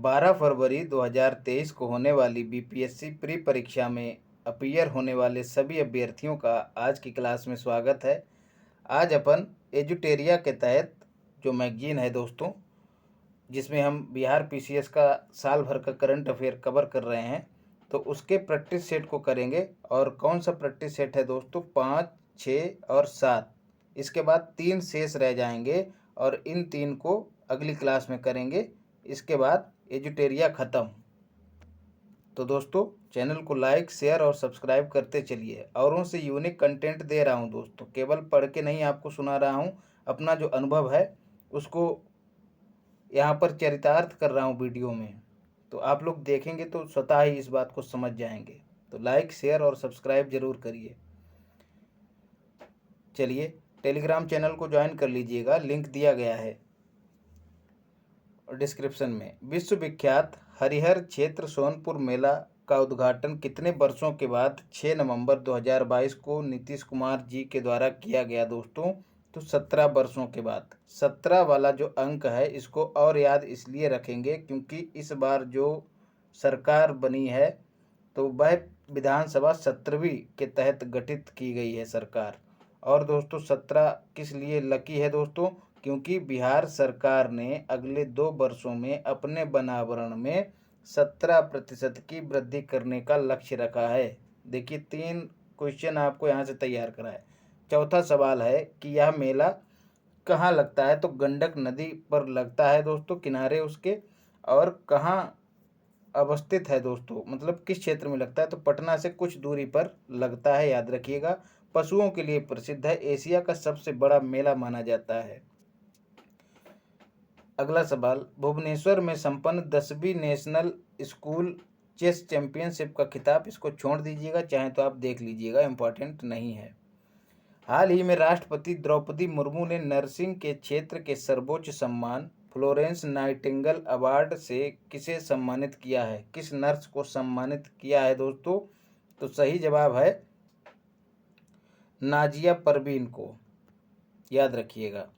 12 फरवरी 2023 को होने वाली बीपीएससी प्री परीक्षा में अपीयर होने वाले सभी अभ्यर्थियों का आज की क्लास में स्वागत है। आज अपन एजुटेरिया के तहत जो मैगजीन है दोस्तों, जिसमें हम बिहार पीसीएस का साल भर का करंट अफेयर कवर कर रहे हैं, तो उसके प्रैक्टिस सेट को करेंगे। और कौन सा प्रैक्टिस सेट है दोस्तों? 5, 6 और 7। इसके बाद 3 शेष रह जाएंगे और इन 3 को अगली क्लास में करेंगे। इसके बाद एजुटेरिया ख़त्म। तो दोस्तों, चैनल को लाइक, शेयर और सब्सक्राइब करते चलिए। औरों से यूनिक कंटेंट दे रहा हूं दोस्तों, केवल पढ़ के नहीं आपको सुना रहा हूं। अपना जो अनुभव है उसको यहाँ पर चरितार्थ कर रहा हूँ वीडियो में। तो आप लोग देखेंगे तो स्वतः ही इस बात को समझ जाएंगे। तो लाइक, शेयर और सब्सक्राइब जरूर करिए। चलिए, टेलीग्राम चैनल को ज्वाइन कर लीजिएगा, लिंक दिया गया है डिस्क्रिप्शन में। विश्वविख्यात हरिहर क्षेत्र सोनपुर मेला का उद्घाटन कितने वर्षों के बाद 6 नवंबर 2022 को नीतीश कुमार जी के द्वारा किया गया दोस्तों? तो 17 वर्षों के बाद। 17 वाला जो अंक है इसको और याद इसलिए रखेंगे क्योंकि इस बार जो सरकार बनी है तो वह विधानसभा 17वीं के तहत गठित की गई है सरकार। और दोस्तों 17 किस लिए लकी है दोस्तों? क्योंकि बिहार सरकार ने अगले 2 वर्षों में अपने बनावरण में 17% की वृद्धि करने का लक्ष्य रखा है। देखिए, 3 क्वेश्चन आपको यहाँ से तैयार करा है। चौथा सवाल है कि यह मेला कहाँ लगता है? तो गंडक नदी पर लगता है दोस्तों, किनारे उसके। और कहाँ अवस्थित है दोस्तों, मतलब किस क्षेत्र में लगता है? तो पटना से कुछ दूरी पर लगता है, याद रखिएगा। पशुओं के लिए प्रसिद्ध है, एशिया का सबसे बड़ा मेला माना जाता है। अगला सवाल, भुवनेश्वर में संपन्न 10वीं नेशनल स्कूल चेस चैंपियनशिप का खिताब, इसको छोड़ दीजिएगा, चाहे तो आप देख लीजिएगा, इम्पोर्टेंट नहीं है। हाल ही में राष्ट्रपति द्रौपदी मुर्मू ने नर्सिंग के क्षेत्र के सर्वोच्च सम्मान फ्लोरेंस नाइटिंगेल अवार्ड से किसे सम्मानित किया है? किस नर्स को सम्मानित किया है दोस्तों? तो सही जवाब है नाजिया परवीन को, याद रखिएगा।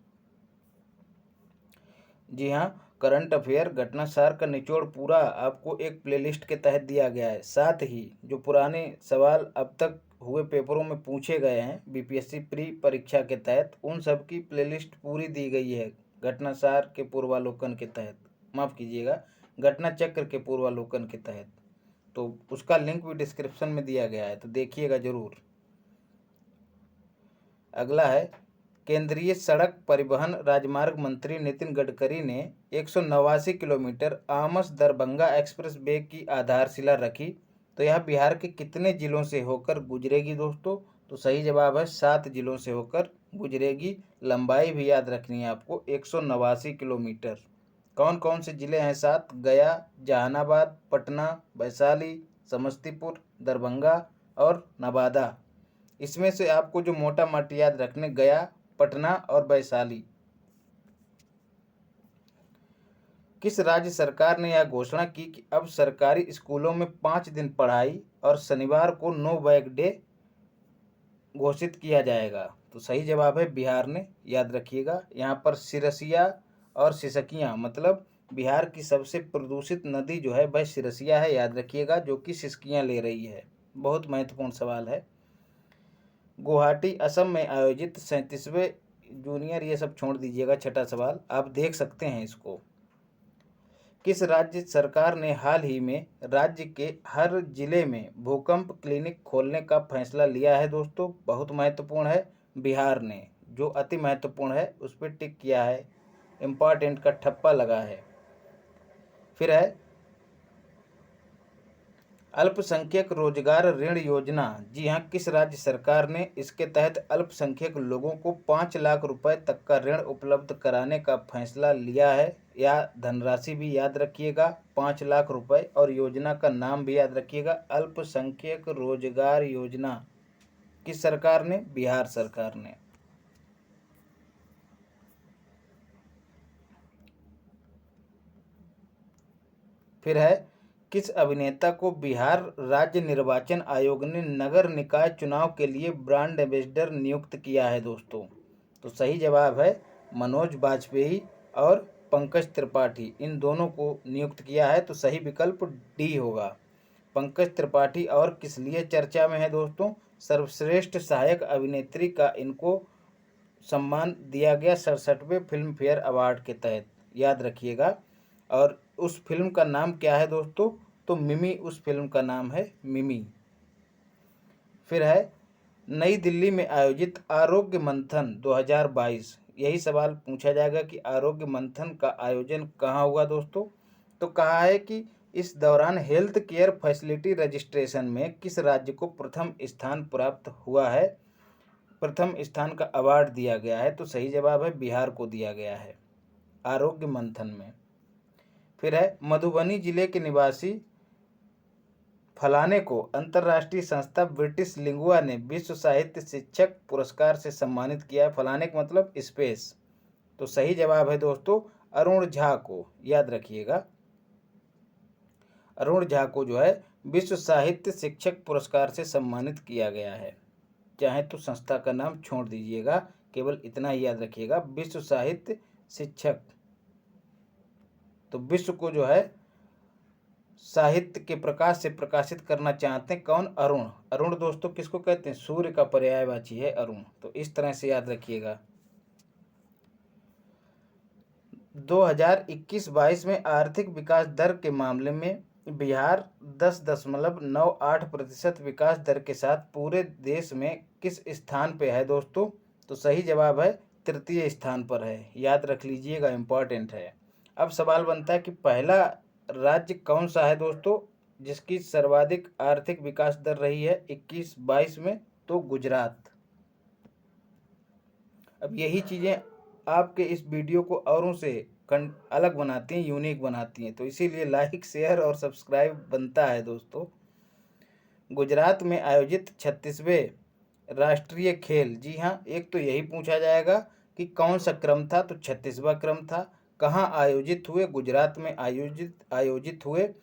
जी हाँ, करंट अफेयर घटनासार का निचोड़ पूरा आपको एक प्लेलिस्ट के तहत दिया गया है। साथ ही जो पुराने सवाल अब तक हुए पेपरों में पूछे गए हैं बीपीएससी प्री परीक्षा के तहत, उन सब की प्लेलिस्ट पूरी दी गई है घटनासार के पूर्वालोकन के तहत, माफ़ कीजिएगा, घटना चक्र के पूर्वालोकन के तहत। तो उसका लिंक भी डिस्क्रिप्शन में दिया गया है, तो देखिएगा ज़रूर। अगला है, केंद्रीय सड़क परिवहन राजमार्ग मंत्री नितिन गडकरी ने 189 kilometre Amas Darbhanga express way की आधारशिला रखी। तो यह बिहार के कितने जिलों से होकर गुजरेगी दोस्तों? तो सही जवाब है 7 जिलों से होकर गुजरेगी। लंबाई भी याद रखनी है आपको, 189 किलोमीटर। कौन कौन से जिले हैं 7? गया, जहानाबाद, पटना, वैशाली, समस्तीपुर, दरभंगा और नवादा। इसमें से आपको जो मोटा माटी याद रखने, गया, पटना और वैशाली। किस राज्य सरकार ने यह घोषणा की कि अब सरकारी स्कूलों में 5 दिन पढ़ाई और शनिवार को नो बैग डे घोषित किया जाएगा? तो सही जवाब है बिहार ने, याद रखिएगा। यहाँ पर सिरसिया और सिसकियाँ, मतलब बिहार की सबसे प्रदूषित नदी जो है वह सिरसिया है, याद रखिएगा, जो कि सिसकियाँ ले रही है। बहुत महत्वपूर्ण सवाल है। गुवाहाटी असम में आयोजित 37वें जूनियर, ये सब छोड़ दीजिएगा, छठा सवाल आप देख सकते हैं इसको। किस राज्य सरकार ने हाल ही में राज्य के हर जिले में भूकंप क्लिनिक खोलने का फैसला लिया है दोस्तों? बहुत महत्वपूर्ण है, बिहार ने। जो अति महत्वपूर्ण है उस पर टिक किया है, इम्पॉर्टेंट का ठप्पा लगा है। फिर है अल्पसंख्यक रोजगार ऋण योजना। जी हाँ, किस राज्य सरकार ने इसके तहत अल्पसंख्यक लोगों को 5 लाख रुपए तक का ऋण उपलब्ध कराने का फैसला लिया है? या धनराशि भी याद रखिएगा, 5 लाख रुपए, और योजना का नाम भी याद रखिएगा, अल्पसंख्यक रोजगार योजना। किस सरकार ने? बिहार सरकार ने। फिर है, किस अभिनेता को बिहार राज्य निर्वाचन आयोग ने नगर निकाय चुनाव के लिए ब्रांड एम्बेसडर नियुक्त किया है दोस्तों? तो सही जवाब है मनोज बाजपेयी और पंकज त्रिपाठी, इन दोनों को नियुक्त किया है। तो सही विकल्प डी होगा। पंकज त्रिपाठी और किस लिए चर्चा में है दोस्तों? सर्वश्रेष्ठ सहायक अभिनेत्री का इनको सम्मान दिया गया 67वें फिल्म फेयर अवार्ड के तहत, याद रखिएगा। और उस फिल्म का नाम क्या है दोस्तों? तो मिमी उस फिल्म का नाम है, मिमी। फिर है नई दिल्ली में आयोजित आरोग्य मंथन 2022, यही सवाल पूछा जाएगा कि आरोग्य मंथन का आयोजन कहाँ हुआ दोस्तों? तो कहा है कि इस दौरान हेल्थ केयर फैसिलिटी रजिस्ट्रेशन में किस राज्य को प्रथम स्थान प्राप्त हुआ है, प्रथम स्थान का अवार्ड दिया गया है? तो सही जवाब है बिहार को दिया गया है आरोग्य मंथन में। फिर है मधुबनी जिले के निवासी फलाने को अंतर्राष्ट्रीय संस्था ब्रिटिश लिंगुआ ने विश्व साहित्य शिक्षक पुरस्कार से सम्मानित किया है। फलाने का मतलब स्पेस। तो सही जवाब है दोस्तों अरुण झा को, याद रखिएगा। अरुण झा को जो है विश्व साहित्य शिक्षक पुरस्कार से सम्मानित किया गया है। चाहे तो संस्था का नाम छोड़ दीजिएगा, केवल इतना ही याद रखिएगा, विश्व साहित्य शिक्षक। तो विश्व को जो है साहित्य के प्रकाश से प्रकाशित करना चाहते हैं कौन? अरुण। अरुण दोस्तों किसको कहते हैं? सूर्य का पर्यायवाची है अरुण। तो इस तरह से याद रखिएगा। 2021-22 में आर्थिक विकास दर के मामले में बिहार 10.98% विकास दर के साथ पूरे देश में किस स्थान पे है दोस्तों? तो सही जवाब है तृतीय स्थान पर है, याद रख लीजिएगा, इम्पॉर्टेंट है। अब सवाल बनता है कि पहला राज्य कौन सा है दोस्तों जिसकी सर्वाधिक आर्थिक विकास दर रही है 21-22 में? तो गुजरात। अब यही चीज़ें आपके इस वीडियो को औरों से अलग बनाती हैं, यूनिक बनाती हैं, तो इसीलिए लाइक शेयर और सब्सक्राइब बनता है दोस्तों। गुजरात में आयोजित 36वें राष्ट्रीय खेल, जी हाँ, एक तो यही पूछा जाएगा कि कौन सा क्रम था? तो 36वां क्रम था। कहाँ आयोजित हुए? गुजरात में आयोजित हुए।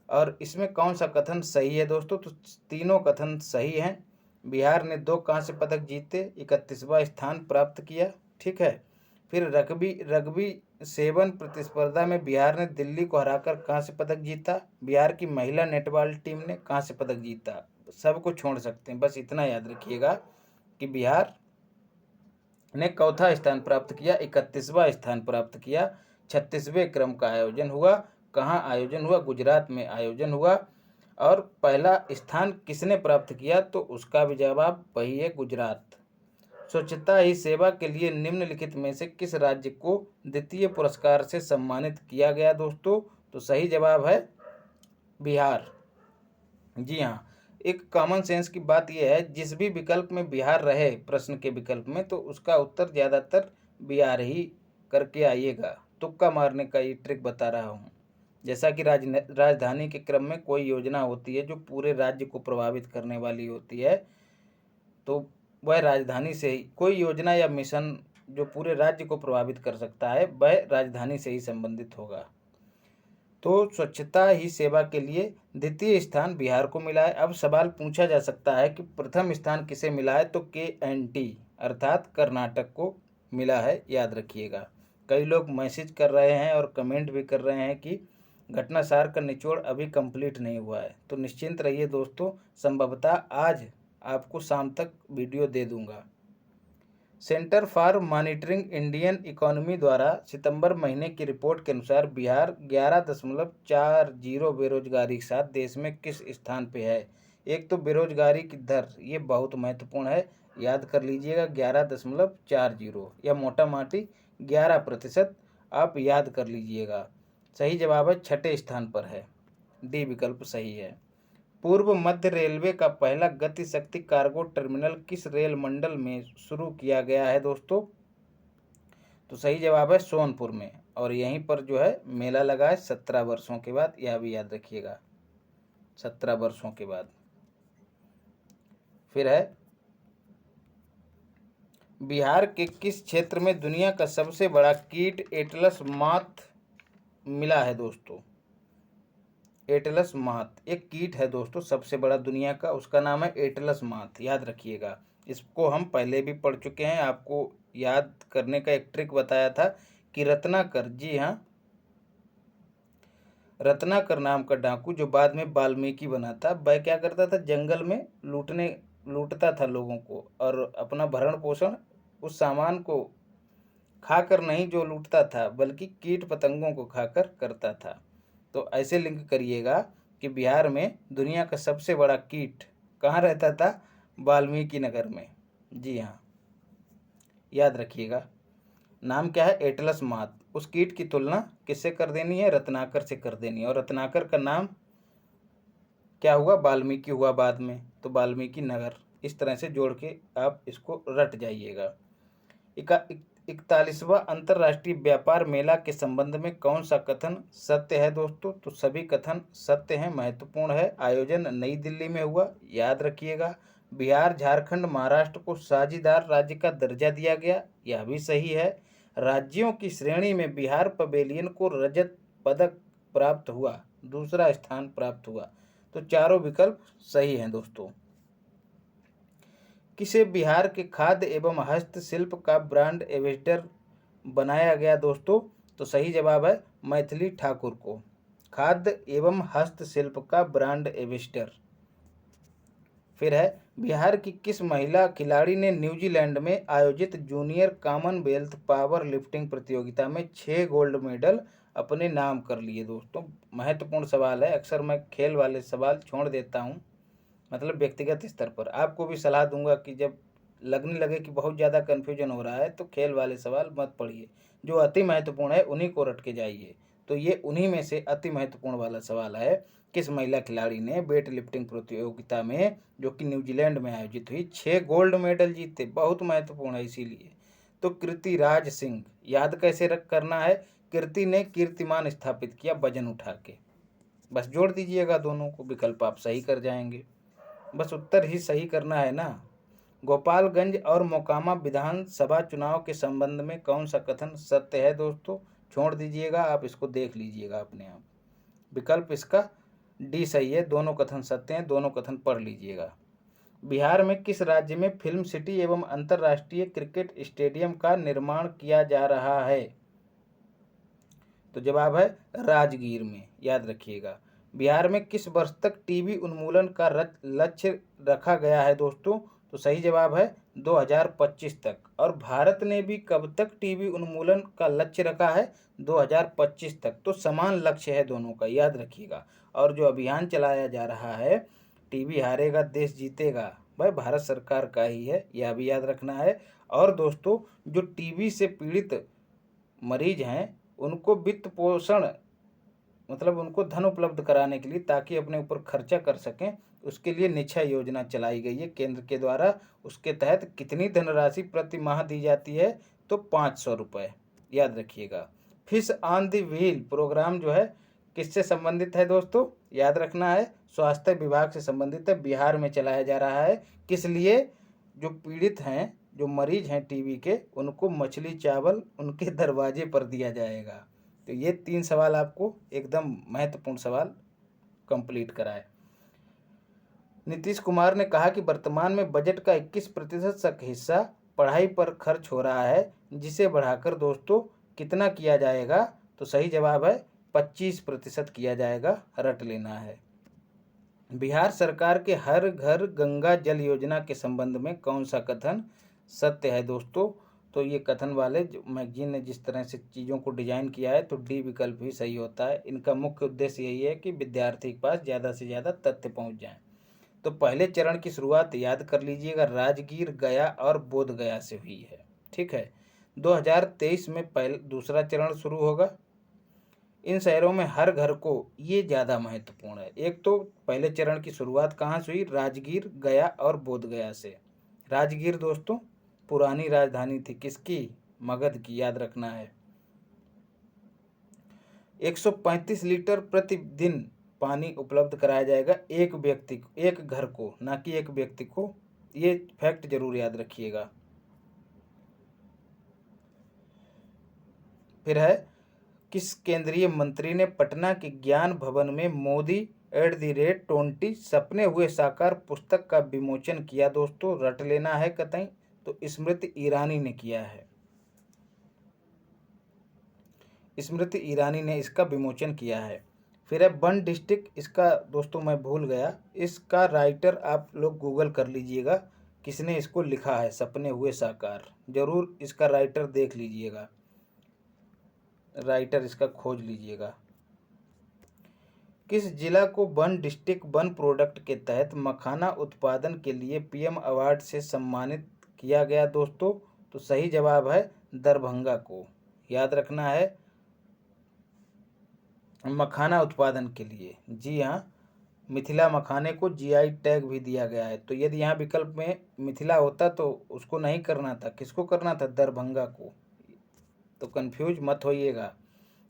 और इसमें कौन सा कथन सही है दोस्तों? तो तीनों कथन सही हैं। बिहार ने 2 कांस्य पदक जीते, 31वां स्थान प्राप्त किया, ठीक है। फिर रग्बी 7 प्रतिस्पर्धा में बिहार ने दिल्ली को हराकर कांस्य पदक जीता। बिहार की महिला नेटबॉल टीम ने कांस्य पदक जीता। सबको छोड़ सकते हैं, बस इतना याद रखिएगा कि बिहार ने चौथा स्थान प्राप्त किया, 31वां स्थान प्राप्त किया। 36वें क्रम का आयोजन हुआ। कहाँ आयोजन हुआ? गुजरात में आयोजन हुआ। और पहला स्थान किसने प्राप्त किया? तो उसका भी जवाब वही है, गुजरात। स्वच्छता ही सेवा के लिए निम्नलिखित में से किस राज्य को द्वितीय पुरस्कार से सम्मानित किया गया दोस्तों? तो सही जवाब है बिहार। जी हाँ, एक कॉमन सेंस की बात यह है, जिस भी विकल्प में बिहार रहे प्रश्न के विकल्प में, तो उसका उत्तर ज़्यादातर बिहार ही करके आइएगा। तुक्का मारने का ये ट्रिक बता रहा हूँ। जैसा कि राजधानी के क्रम में कोई योजना होती है जो पूरे राज्य को प्रभावित करने वाली होती है, तो वह राजधानी से ही कोई योजना या मिशन जो पूरे राज्य को प्रभावित कर सकता है, वह राजधानी से ही संबंधित होगा। तो स्वच्छता ही सेवा के लिए द्वितीय स्थान बिहार को मिला है। अब सवाल पूछा जा सकता है कि प्रथम स्थान किसे मिला है? तो KNT अर्थात कर्नाटक को मिला है, याद रखिएगा। कई लोग मैसेज कर रहे हैं और कमेंट भी कर रहे हैं कि घटनासार का निचोड़ अभी कंप्लीट नहीं हुआ है। तो निश्चिंत रहिए दोस्तों, संभवतः आज आपको शाम तक वीडियो दे दूंगा। Centre for monitoring Indian economy द्वारा सितंबर महीने की रिपोर्ट के अनुसार बिहार 11.40 बेरोजगारी के साथ देश में किस स्थान पे है? एक तो बेरोजगारी की दर, ये बहुत महत्वपूर्ण है, याद कर लीजिएगा, 11.40 या मोटा माटी 11%, आप याद कर लीजिएगा। सही जवाब है 6ठे स्थान पर है, डी विकल्प सही है। पूर्व मध्य रेलवे का पहला गति शक्ति कार्गो टर्मिनल किस रेल मंडल में शुरू किया गया है दोस्तों? तो सही जवाब है सोनपुर में, और यहीं पर जो है मेला लगा है 17 वर्षों के बाद, यह भी याद रखिएगा, 17 वर्षों के बाद। फिर है बिहार के किस क्षेत्र में दुनिया का सबसे बड़ा कीट एटलस मॉथ मिला है दोस्तों? एटलस मॉथ एक कीट है दोस्तों सबसे बड़ा दुनिया का, उसका नाम है एटलस मॉथ, याद रखिएगा। इसको हम पहले भी पढ़ चुके हैं, आपको याद करने का एक ट्रिक बताया था कि रत्नाकर, जी हाँ, रत्नाकर नाम का डाकू जो बाद में वाल्मीकि बना था, वह क्या करता था, जंगल में लूटता था लोगों को और अपना भरण पोषण उस सामान को खाकर नहीं जो लूटता था, बल्कि कीट पतंगों को खाकर करता था। तो ऐसे लिंक करिएगा कि बिहार में दुनिया का सबसे बड़ा कीट कहाँ रहता था, वाल्मीकि नगर में। जी हाँ, याद रखिएगा। नाम क्या है, एटलस मात। उस कीट की तुलना किससे कर देनी है, रत्नाकर से कर देनी है। और रत्नाकर का नाम क्या हुआ, वाल्मीकि हुआ बाद में, तो वाल्मीकि नगर। इस तरह से जोड़ के आप इसको रट जाइएगा। 41वां अंतर्राष्ट्रीय व्यापार मेला के संबंध में कौन सा कथन सत्य है दोस्तों, तो सभी कथन सत्य हैं, महत्वपूर्ण है। आयोजन नई दिल्ली में हुआ, याद रखिएगा। बिहार, झारखंड, महाराष्ट्र को साझीदार राज्य का दर्जा दिया गया, यह भी सही है। राज्यों की श्रेणी में बिहार पवेलियन को रजत पदक प्राप्त हुआ, दूसरा स्थान प्राप्त हुआ। तो चारों विकल्प सही हैं दोस्तों। किसे बिहार के खाद्य एवं हस्तशिल्प का ब्रांड एम्बेसडर बनाया गया दोस्तों, तो सही जवाब है मैथिली ठाकुर को, खाद्य एवं हस्तशिल्प का ब्रांड एम्बेसडर। फिर है, बिहार की किस महिला खिलाड़ी ने न्यूजीलैंड में आयोजित जूनियर कॉमनवेल्थ पावर लिफ्टिंग प्रतियोगिता में 6 गोल्ड मेडल अपने नाम कर लिए दोस्तों। महत्वपूर्ण सवाल है, अक्सर मैं खेल वाले सवाल छोड़ देता हूँ, मतलब व्यक्तिगत स्तर पर। आपको भी सलाह दूंगा कि जब लगने लगे कि बहुत ज़्यादा कन्फ्यूजन हो रहा है तो खेल वाले सवाल मत पढ़िए, जो अति महत्वपूर्ण है उन्हीं को रट के जाइए। तो ये उन्हीं में से अति महत्वपूर्ण वाला सवाल है, किस महिला खिलाड़ी ने वेट लिफ्टिंग प्रतियोगिता में, जो कि न्यूजीलैंड में आयोजित हुई, 6 गोल्ड मेडल जीते। बहुत महत्वपूर्ण है इसीलिए। तो कीर्तिराज सिंह, याद कैसे रख करना है, कीर्ति ने कीर्तिमान स्थापित किया वजन उठा के। बस जोड़ दीजिएगा दोनों को, विकल्प आप सही कर जाएंगे। बस उत्तर ही सही करना है ना। गोपालगंज और मोकामा विधानसभा चुनाव के संबंध में कौन सा कथन सत्य है दोस्तों, छोड़ दीजिएगा, आप इसको देख लीजिएगा अपने आप। विकल्प इसका डी सही है, दोनों कथन सत्य हैं, दोनों कथन पढ़ लीजिएगा। बिहार में किस राज्य में फिल्म सिटी एवं अंतर्राष्ट्रीय क्रिकेट स्टेडियम का निर्माण किया जा रहा है, तो जवाब है राजगीर में, याद रखिएगा। बिहार में किस वर्ष तक टीबी उन्मूलन का लक्ष्य रखा गया है दोस्तों, तो सही जवाब है 2025 तक। और भारत ने भी कब तक टीबी उन्मूलन का लक्ष्य रखा है, 2025 तक। तो समान लक्ष्य है दोनों का, याद रखिएगा। और जो अभियान चलाया जा रहा है, टीबी हारेगा देश जीतेगा, भाई भारत सरकार का ही है, यह भी याद रखना है। और दोस्तों, जो टीबी से पीड़ित मरीज हैं उनको वित्त पोषण, मतलब उनको धन उपलब्ध कराने के लिए, ताकि अपने ऊपर खर्चा कर सकें, उसके लिए निश्चय योजना चलाई गई है केंद्र के द्वारा। उसके तहत कितनी धनराशि प्रति माह दी जाती है, तो 500 रुपये, याद रखिएगा। Fish on the wheel programme जो है किससे संबंधित है दोस्तों, याद रखना है, स्वास्थ्य विभाग से संबंधित है, बिहार में चलाया जा रहा है। किस लिए, जो पीड़ित हैं, जो मरीज हैं टीबी के, उनको मछली चावल उनके दरवाजे पर दिया जाएगा। तो ये 3 सवाल आपको एकदम महत्वपूर्ण सवाल कंप्लीट कराए। नीतीश कुमार ने कहा कि वर्तमान में बजट का 21% तक हिस्सा पढ़ाई पर खर्च हो रहा है, जिसे बढ़ाकर दोस्तों कितना किया जाएगा, तो सही जवाब है 25% किया जाएगा, रट लेना है। बिहार सरकार के हर घर गंगा जल योजना के संबंध में कौन सा कथन सत्य है दोस्तों, तो ये कथन वाले जो मैगजीन ने जिस तरह से चीज़ों को डिजाइन किया है, तो डी विकल्प भी सही होता है। इनका मुख्य उद्देश्य यही है कि विद्यार्थी के पास ज़्यादा से ज़्यादा तथ्य पहुंच जाएं। तो पहले चरण की शुरुआत याद कर लीजिएगा, राजगीर, गया और बोध गया से हुई है, ठीक है। 2023 में दूसरा चरण शुरू होगा। इन शहरों में हर घर को, ये ज़्यादा महत्वपूर्ण है। एक तो पहले चरण की शुरुआत कहाँ से हुई, राजगीर, गया और बोध गया से। राजगीर दोस्तों पुरानी राजधानी थी किसकी, मगध की, याद रखना है। 135 लीटर प्रतिदिन पानी उपलब्ध कराया जाएगा एक व्यक्ति को, एक घर को, ना कि एक व्यक्ति को, ये फैक्ट जरूर याद रखिएगा। फिर है, किस केंद्रीय मंत्री ने पटना के ज्ञान भवन में मोदी @20 सपने हुए साकार पुस्तक का विमोचन किया दोस्तों, रट लेना है कतई, तो स्मृति ईरानी ने किया है। स्मृति ईरानी ने इसका विमोचन किया है। फिर है वन डिस्ट्रिक्ट, इसका दोस्तों मैं भूल गया, इसका राइटर आप लोग गूगल कर लीजिएगा, किसने इसको लिखा है, सपने हुए साकार। जरूर इसका राइटर देख लीजिएगा, राइटर इसका खोज लीजिएगा। किस जिला को वन डिस्ट्रिक्ट वन प्रोडक्ट के तहत मखाना उत्पादन के लिए पीएम अवार्ड से सम्मानित किया गया दोस्तों? तो सही जवाब है दरभंगा को। याद रखना है, मखाना उत्पादन के लिए, जी हाँ, मिथिला मखाने को जीआई टैग भी दिया गया है। तो यदि यहाँ विकल्प में मिथिला होता तो उसको नहीं करना था, किसको करना था? दरभंगा को। तो कंफ्यूज मत होइएगा।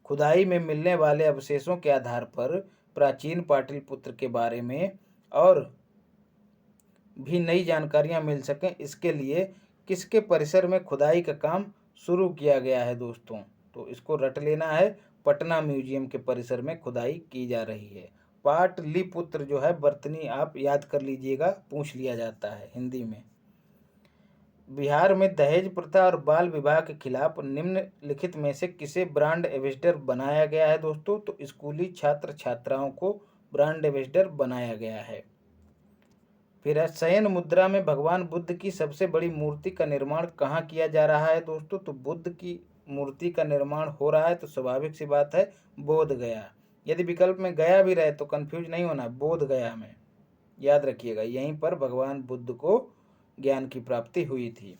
खुदाई में मिलने वाले अवशेषों के आधार पर प्राचीन पाटलिपुत्र के बारे में और भी नई जानकारियां मिल सकें, इसके लिए किसके परिसर में खुदाई का काम शुरू किया गया है दोस्तों? तो इसको रट लेना है, पटना म्यूजियम के परिसर में खुदाई की जा रही है। पाटलिपुत्र जो है बर्तनी, आप याद कर लीजिएगा, पूछ लिया जाता है हिंदी में। बिहार में दहेज प्रथा और बाल विवाह के खिलाफ निम्नलिखित में से किसे ब्रांड एम्बेसडर बनाया गया है दोस्तों? तो स्कूली छात्र छात्राओं को ब्रांड एम्बेसडर बनाया गया है। फिर है शयन मुद्रा में भगवान बुद्ध की सबसे बड़ी मूर्ति का निर्माण कहाँ किया जा रहा है दोस्तों? तो बुद्ध की मूर्ति का निर्माण हो रहा है तो स्वाभाविक सी बात है बोध गया। यदि विकल्प में गया भी रहे तो कंफ्यूज नहीं होना, बोध गया में। याद रखिएगा, यहीं पर भगवान बुद्ध को ज्ञान की प्राप्ति हुई थी।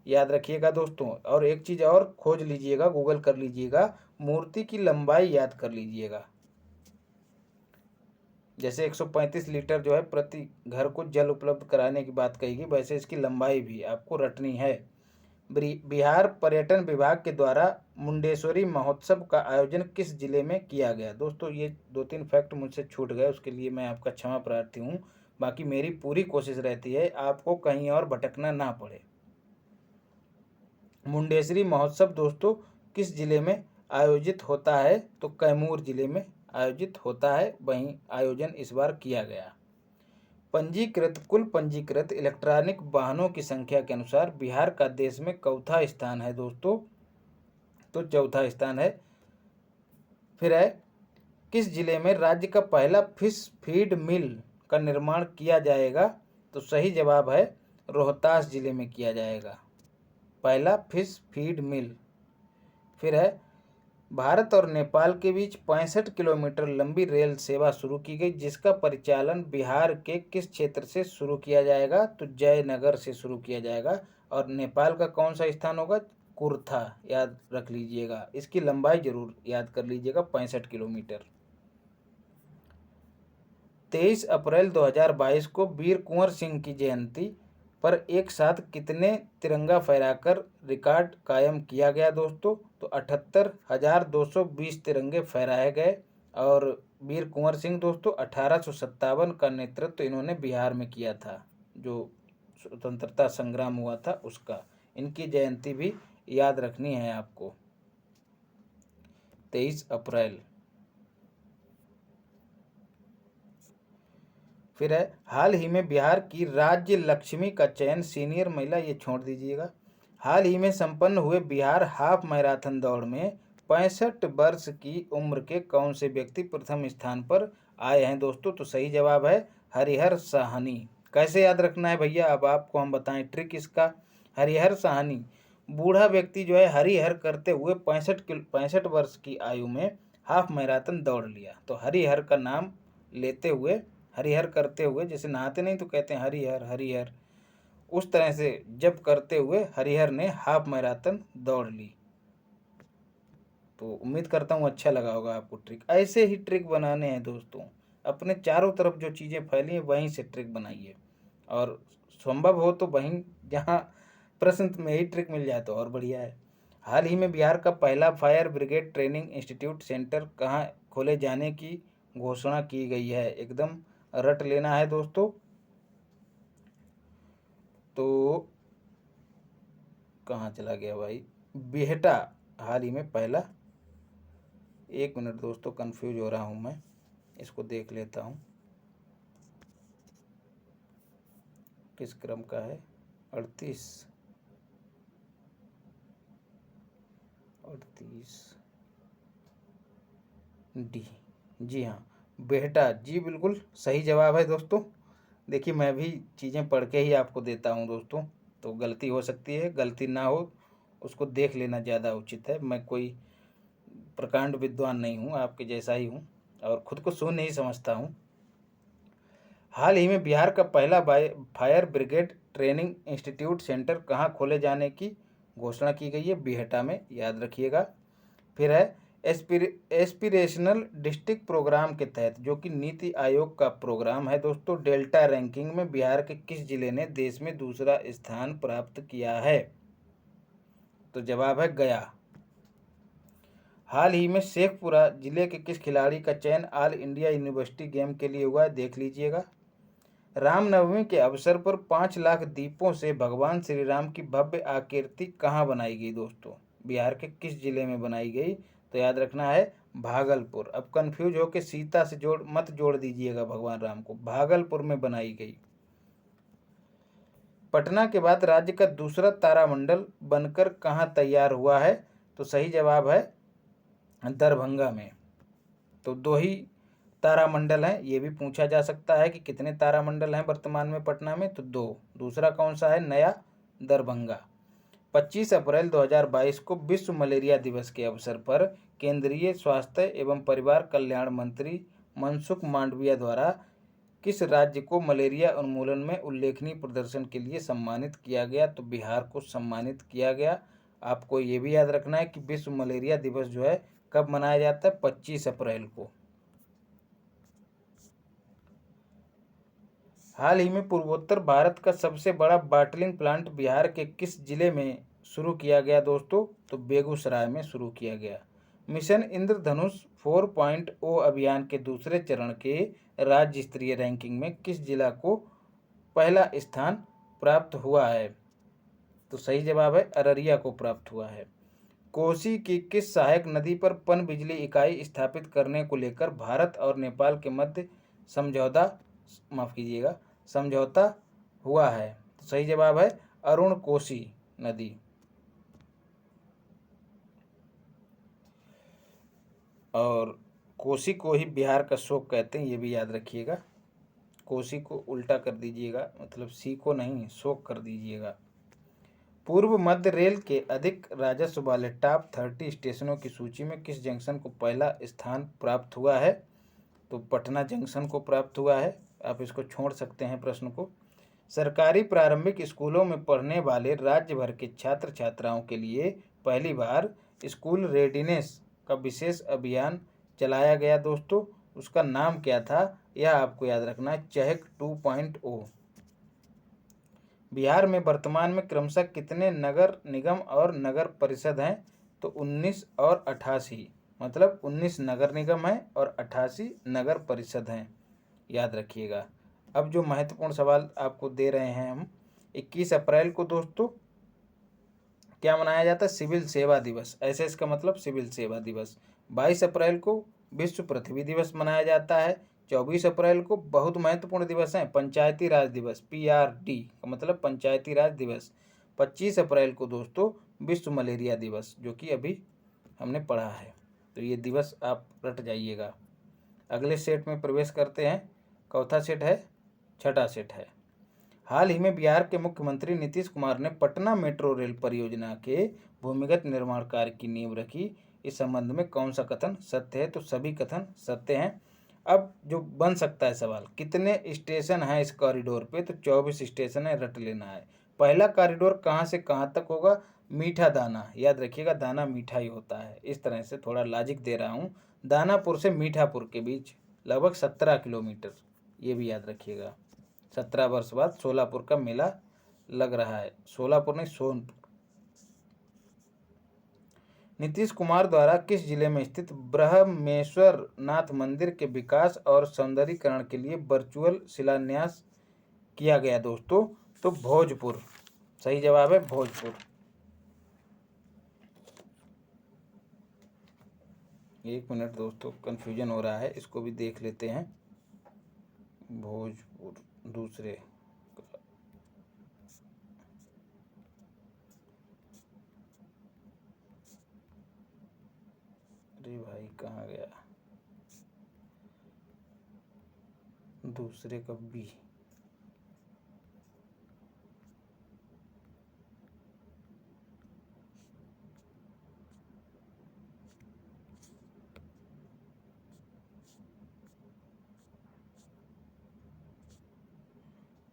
याद रखिएगा दोस्तों। और एक चीज़ और खोज लीजिएगा, गूगल कर लीजिएगा, मूर्ति की लंबाई याद कर लीजिएगा। जैसे 135 लीटर जो है प्रति घर को जल उपलब्ध कराने की बात कही, वैसे इसकी लंबाई भी आपको रटनी है। बिहार पर्यटन विभाग के द्वारा मुंडेश्वरी महोत्सव का आयोजन किस जिले में किया गया? दोस्तों ये 2-3 फैक्ट मुझसे छूट गए, उसके लिए मैं आपका क्षमा प्रार्थी हूँ। बाकी मेरी पूरी कोशिश रहती है आपको कहीं और भटकना ना पड़े। मुंडेश्वरी महोत्सव दोस्तों किस जिले में आयोजित होता है? तो कैमूर जिले में आयोजित होता है, वहीं आयोजन इस बार किया गया। कुल पंजीकृत इलेक्ट्रॉनिक वाहनों की संख्या के अनुसार बिहार का देश में चौथा स्थान है दोस्तों? तो चौथा स्थान है। फिर है किस जिले में राज्य का पहला फिश फीड मिल का निर्माण किया जाएगा? तो सही जवाब है रोहतास जिले में किया जाएगा पहला फिश फीड मिल। फिर है भारत और नेपाल के बीच 65 किलोमीटर लंबी रेल सेवा शुरू की गई, जिसका परिचालन बिहार के किस क्षेत्र से शुरू किया जाएगा? तो जयनगर से शुरू किया जाएगा। और नेपाल का कौन सा स्थान होगा? कुर्था, याद रख लीजिएगा, इसकी लंबाई जरूर याद कर लीजिएगा, 65 किलोमीटर। 23 अप्रैल 2022 को वीर कुंवर सिंह की जयंती पर एक साथ कितने तिरंगा फहराकर रिकॉर्ड कायम किया गया दोस्तों? तो 78,220 तिरंगे फहराए गए। और वीर कुंवर सिंह दोस्तों 1857 का नेतृत्व इन्होंने बिहार में किया था, जो स्वतंत्रता संग्राम हुआ था उसका। इनकी जयंती भी याद रखनी है आपको, 23 अप्रैल। फिर है हाल ही में बिहार की राज्य लक्ष्मी का चयन सीनियर महिला, ये छोड़ दीजिएगा। हाल ही में संपन्न हुए बिहार हाफ मैराथन दौड़ में 65 वर्ष की उम्र के कौन से व्यक्ति प्रथम स्थान पर आए हैं दोस्तों? तो सही जवाब है हरिहर साहनी। कैसे याद रखना है भैया, अब आपको हम बताएं ट्रिक इसका। हरिहर साहनी, बूढ़ा व्यक्ति जो है हरिहर करते हुए 65 वर्ष की आयु में हाफ मैराथन दौड़ लिया। तो हरिहर का नाम लेते हुए, हरिहर करते हुए, जैसे नहाते नहीं तो कहते हैं हरिहर हरिहर, उस तरह से जब करते हुए हरिहर ने हाफ मैराथन दौड़ ली। तो उम्मीद करता हूँ अच्छा लगा होगा आपको ट्रिक। ऐसे ही ट्रिक बनाने हैं दोस्तों, अपने चारों तरफ जो चीज़ें फैली हैं वहीं से ट्रिक बनाइए, और संभव हो तो वहीं जहाँ प्रश्न में ही ट्रिक मिल जाए तो और बढ़िया है। हाल ही में बिहार का पहला fire brigade training institute centre कहाँ खोले जाने की घोषणा की गई है? एकदम रट लेना है दोस्तों। तो कहाँ चला गया भाई? बिहटा हाल ही में पहला, एक मिनट दोस्तों, कंफ्यूज हो रहा हूँ मैं, इसको देख लेता हूँ किस क्रम का है। 38 डी। जी हाँ, बिहटा। जी बिल्कुल सही जवाब है दोस्तों। देखिए मैं भी चीज़ें पढ़ के ही आपको देता हूँ दोस्तों, तो गलती हो सकती है, गलती ना हो उसको देख लेना ज़्यादा उचित है। मैं कोई प्रकांड विद्वान नहीं हूँ, आपके जैसा ही हूँ और खुद को शून्य नहीं समझता हूँ। हाल ही में बिहार का पहला fire brigade training institute centre कहाँ खोले जाने की घोषणा की गई है? बिहटा में, याद रखिएगा। फिर है एस्पिरेशनल डिस्ट्रिक्ट प्रोग्राम के तहत, जो कि नीति आयोग का प्रोग्राम है दोस्तों, डेल्टा रैंकिंग में बिहार के किस जिले ने देश में दूसरा स्थान प्राप्त किया है? तो जवाब है गया। हाल ही में शेखपुरा जिले के किस खिलाड़ी का चयन ऑल इंडिया यूनिवर्सिटी गेम के लिए हुआ है? देख लीजिएगा। रामनवमी के अवसर पर 5 लाख दीपों से भगवान श्री राम की भव्य आकृति कहाँ बनाई गई दोस्तों? बिहार के किस जिले में बनाई गई? तो याद रखना है भागलपुर। अब कंफ्यूज हो के सीता से मत जोड़ दीजिएगा भगवान राम को, भागलपुर में बनाई गई। पटना के बाद राज्य का दूसरा तारामंडल बनकर कहाँ तैयार हुआ है? तो सही जवाब है दरभंगा में। तो 2 ही तारामंडल हैं, ये भी पूछा जा सकता है कि कितने तारामंडल हैं वर्तमान में पटना में? तो 2। दूसरा कौन सा है? नया दरभंगा। 25 अप्रैल 2022 को विश्व मलेरिया दिवस के अवसर पर केंद्रीय स्वास्थ्य एवं परिवार कल्याण मंत्री मनसुख मांडविया द्वारा किस राज्य को मलेरिया उन्मूलन में उल्लेखनीय प्रदर्शन के लिए सम्मानित किया गया? तो बिहार को सम्मानित किया गया। आपको ये भी याद रखना है कि विश्व मलेरिया दिवस जो है कब मनाया जाता है? 25 अप्रैल को। हाल ही में पूर्वोत्तर भारत का सबसे बड़ा बॉटलिंग प्लांट बिहार के किस जिले में शुरू किया गया दोस्तों? तो बेगूसराय में शुरू किया गया। मिशन इंद्रधनुष 4.0 अभियान के दूसरे चरण के राज्य स्तरीय रैंकिंग में किस जिला को पहला स्थान प्राप्त हुआ है? तो सही जवाब है अररिया को प्राप्त हुआ है। कोसी की किस सहायक नदी पर पन बिजली इकाई स्थापित करने को लेकर भारत और नेपाल के मध्य समझौता हुआ है? तो सही जवाब है अरुण कोसी नदी। और कोसी को ही बिहार का शोक कहते हैं, ये भी याद रखिएगा। कोसी को उल्टा कर दीजिएगा, मतलब सी को नहीं, शोक कर दीजिएगा। पूर्व मध्य रेल के अधिक राजस्व वाले टॉप 30 स्टेशनों की सूची में किस जंक्शन को पहला स्थान प्राप्त हुआ है? तो पटना जंक्शन को प्राप्त हुआ है। आप इसको छोड़ सकते हैं प्रश्न को। सरकारी प्रारंभिक स्कूलों में पढ़ने वाले राज्य भर के छात्र छात्राओं के लिए पहली बार स्कूल रेडीनेस का विशेष अभियान चलाया गया दोस्तों। उसका नाम क्या था? यह आपको याद रखना है, चहक 2.0। बिहार में वर्तमान में क्रमशः कितने नगर निगम और नगर परिषद हैं? तो 19 और 88, मतलब 19 नगर निगम हैं और 88 नगर परिषद हैं, याद रखिएगा। अब जो महत्वपूर्ण सवाल आपको दे रहे हैं हम, 21 अप्रैल को दोस्तों क्या मनाया जाता है? सिविल सेवा दिवस। ऐसे इसका मतलब सिविल सेवा दिवस। 22 अप्रैल को विश्व पृथ्वी दिवस मनाया जाता है। 24 अप्रैल को बहुत महत्वपूर्ण दिवस है, पंचायती राज दिवस, PRD का मतलब पंचायती राज दिवस। 25 अप्रैल को दोस्तों विश्व मलेरिया दिवस, जो कि अभी हमने पढ़ा है। तो ये दिवस आप रट जाइएगा। अगले सेट में प्रवेश करते हैं। चौथा सेट है, छठा सेट है। हाल ही में बिहार के मुख्यमंत्री नीतीश कुमार ने पटना मेट्रो रेल परियोजना के भूमिगत निर्माण कार्य की नींव रखी। इस संबंध में कौन सा कथन सत्य है? तो सभी कथन सत्य हैं। अब जो बन सकता है सवाल, कितने स्टेशन हैं इस कॉरिडोर पे? तो 24 स्टेशन है, रट लेना है। पहला कॉरिडोर कहाँ से कहाँ तक होगा? मीठा दाना, याद रखिएगा, दाना मीठा ही होता है। इस तरह से थोड़ा लॉजिक दे रहा हूँ। दानापुर से मीठापुर के बीच लगभग 17 किलोमीटर, ये भी याद रखिएगा। 17 वर्ष बाद सोलापुर का मेला लग रहा है। सोलापुर नहीं, सोनपुर। नीतीश कुमार द्वारा किस जिले में स्थित ब्रह्मेश्वर नाथ मंदिर के विकास और सौंदर्यीकरण के लिए वर्चुअल शिलान्यास किया गया दोस्तों? तो भोजपुर। सही जवाब है भोजपुर। एक मिनट दोस्तों, कंफ्यूजन हो रहा है, इसको भी देख लेते हैं। भोजपुर दूसरे, अरे भाई कहाँ गया? दूसरे का बी।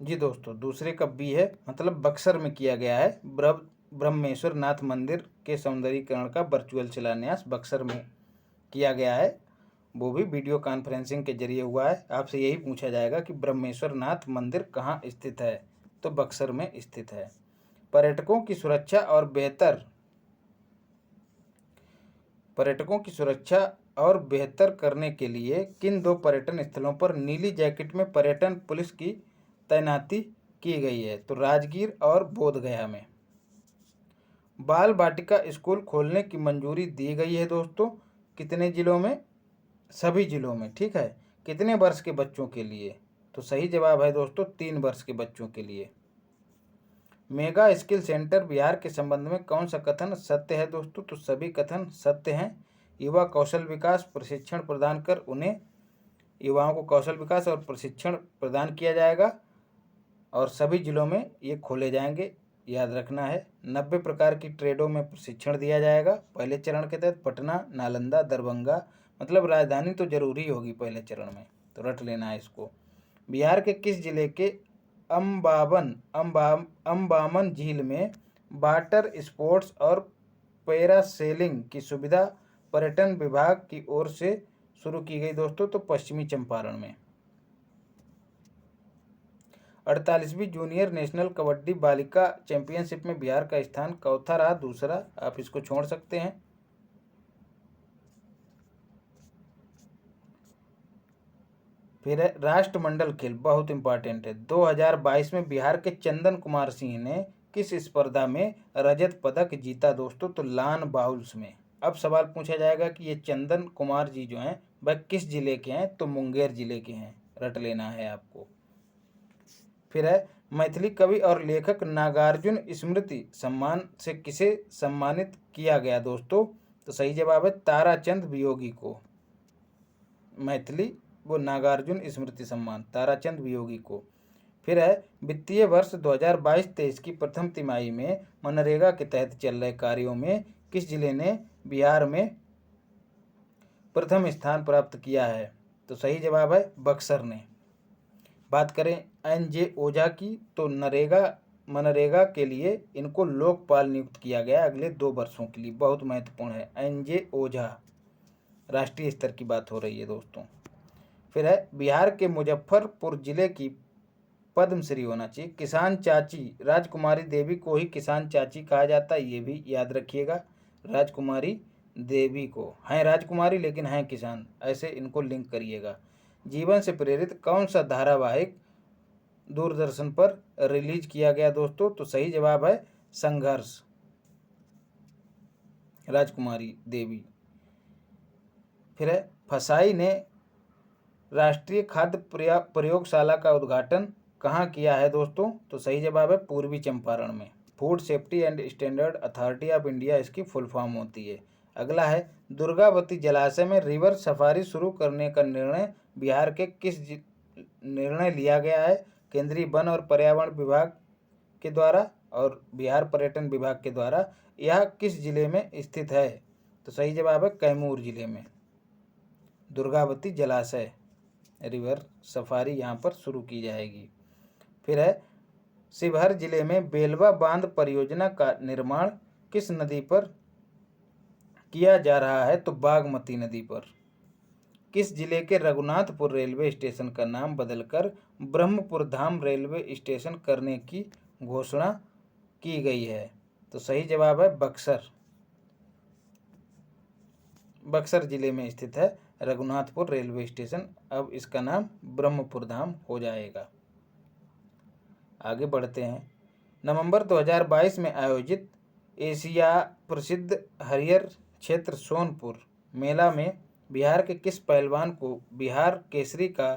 जी दोस्तों, दूसरे का बी है, मतलब बक्सर में किया गया है। ब्रह्मेश्वर नाथ मंदिर के सौंदर्यीकरण का वर्चुअल शिलान्यास बक्सर में किया गया है, वो भी वीडियो कॉन्फ्रेंसिंग के जरिए हुआ है। आपसे यही पूछा जाएगा कि ब्रह्मेश्वर नाथ मंदिर कहाँ स्थित है, तो बक्सर में स्थित है। पर्यटकों की सुरक्षा और बेहतर करने के लिए किन दो पर्यटन स्थलों पर नीली जैकेट में पर्यटन पुलिस की तैनाती की गई है, तो राजगीर और बोधगया में। बाल बाटिका स्कूल खोलने की मंजूरी दी गई है दोस्तों, कितने जिलों में? सभी जिलों में, ठीक है। कितने वर्ष के बच्चों के लिए? तो सही जवाब है दोस्तों 3 वर्ष के बच्चों के लिए। मेगा स्किल सेंटर बिहार के संबंध में कौन सा कथन सत्य है दोस्तों? तो सभी कथन सत्य हैं। युवा कौशल विकास प्रशिक्षण प्रदान कर उन्हें, युवाओं को कौशल विकास और प्रशिक्षण प्रदान किया जाएगा और सभी जिलों में ये खोले जाएंगे, याद रखना है। 90 प्रकार की ट्रेडों में प्रशिक्षण दिया जाएगा पहले चरण के तहत। पटना, नालंदा, दरभंगा, मतलब राजधानी तो जरूरी होगी पहले चरण में, तो रट लेना है इसको। बिहार के किस जिले के अंबामन झील में वाटर स्पोर्ट्स और पैरासेलिंग की सुविधा पर्यटन विभाग की ओर से शुरू की गई दोस्तों? तो पश्चिमी चंपारण में। 48वीं जूनियर नेशनल कबड्डी बालिका चैंपियनशिप में बिहार का स्थान चौथा रहा, दूसरा, आप इसको छोड़ सकते हैं। फिर है राष्ट्रमंडल खेल, बहुत इंपॉर्टेंट है। 2022 में बिहार के चंदन कुमार सिंह ने किस स्पर्धा में रजत पदक जीता दोस्तों? तो लान बाउल्स में। अब सवाल पूछा जाएगा कि ये चंदन कुमार जी जो हैं वह किस जिले के हैं? तो मुंगेर जिले के हैं, रट लेना है आपको। फिर है मैथिली कवि और लेखक नागार्जुन स्मृति सम्मान से किसे सम्मानित किया गया दोस्तों? तो सही जवाब है ताराचंद वियोगी को। मैथिली वो नागार्जुन स्मृति सम्मान ताराचंद वियोगी को। फिर है वित्तीय वर्ष 2022-23 की प्रथम तिमाही में मनरेगा के तहत चल रहे कार्यों में किस जिले ने बिहार में प्रथम स्थान प्राप्त किया है? तो सही जवाब है बक्सर ने। बात करें NJ ओझा की, तो मनरेगा के लिए इनको लोकपाल नियुक्त किया गया अगले 2 वर्षों के लिए, बहुत महत्वपूर्ण है। NJ ओझा, राष्ट्रीय स्तर की बात हो रही है दोस्तों। फिर है बिहार के मुजफ्फरपुर जिले की पद्मश्री होना चाहिए किसान चाची राजकुमारी देवी को ही किसान चाची कहा जाता है, ये भी याद रखिएगा। राजकुमारी देवी को, हैं राजकुमारी लेकिन हैं किसान, ऐसे इनको लिंक करिएगा। जीवन से प्रेरित कौन सा धारावाहिक दूरदर्शन पर रिलीज किया गया दोस्तों? तो सही जवाब है संघर्ष, राजकुमारी देवी। फिर है फसाई ने राष्ट्रीय खाद्य प्रयोगशाला का उद्घाटन कहाँ किया है दोस्तों? तो सही जवाब है पूर्वी चंपारण में। Food safety and standard authority of India इसकी फुल फॉर्म होती है। अगला है दुर्गावती जलाशय में रिवर सफारी शुरू करने का निर्णय बिहार के निर्णय लिया गया है? केंद्रीय वन और पर्यावरण विभाग के द्वारा और बिहार पर्यटन विभाग के द्वारा। यह किस जिले में स्थित है? तो सही जवाब है कैमूर जिले में। दुर्गावती जलाशय रिवर सफारी यहाँ पर शुरू की जाएगी। फिर है शिवहर जिले में बेलवा बांध परियोजना का निर्माण किस नदी पर किया जा रहा है? तो बागमती नदी पर। किस जिले के रघुनाथपुर रेलवे स्टेशन का नाम बदलकर ब्रह्मपुर धाम रेलवे स्टेशन करने की घोषणा की गई है? तो सही जवाब है बक्सर, बक्सर जिले में स्थित है रघुनाथपुर रेलवे स्टेशन, अब इसका नाम ब्रह्मपुर धाम हो जाएगा। आगे बढ़ते हैं। नवंबर 2022 में आयोजित एशिया प्रसिद्ध हरियर क्षेत्र सोनपुर मेला में बिहार के किस पहलवान को बिहार केसरी का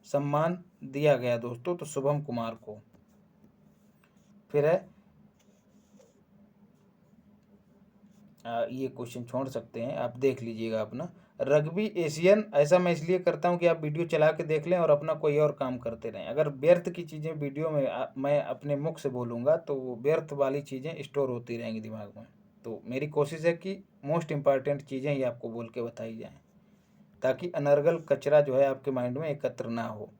सम्मान दिया गया दोस्तों? तो शुभम कुमार को। फिर है ये क्वेश्चन छोड़ सकते हैं, आप देख लीजिएगा अपना। रग्बी एशियन, ऐसा मैं इसलिए करता हूं कि आप वीडियो चला के देख लें और अपना कोई और काम करते रहें। अगर व्यर्थ की चीज़ें वीडियो में मैं अपने मुख से बोलूँगा तो वो व्यर्थ वाली चीज़ें स्टोर होती रहेंगी दिमाग में। तो मेरी कोशिश है कि मोस्ट इम्पॉर्टेंट चीज़ें ही आपको बोल के बताई जाएँ, ताकि अनर्गल कचरा जो है आपके माइंड में एकत्र ना हो।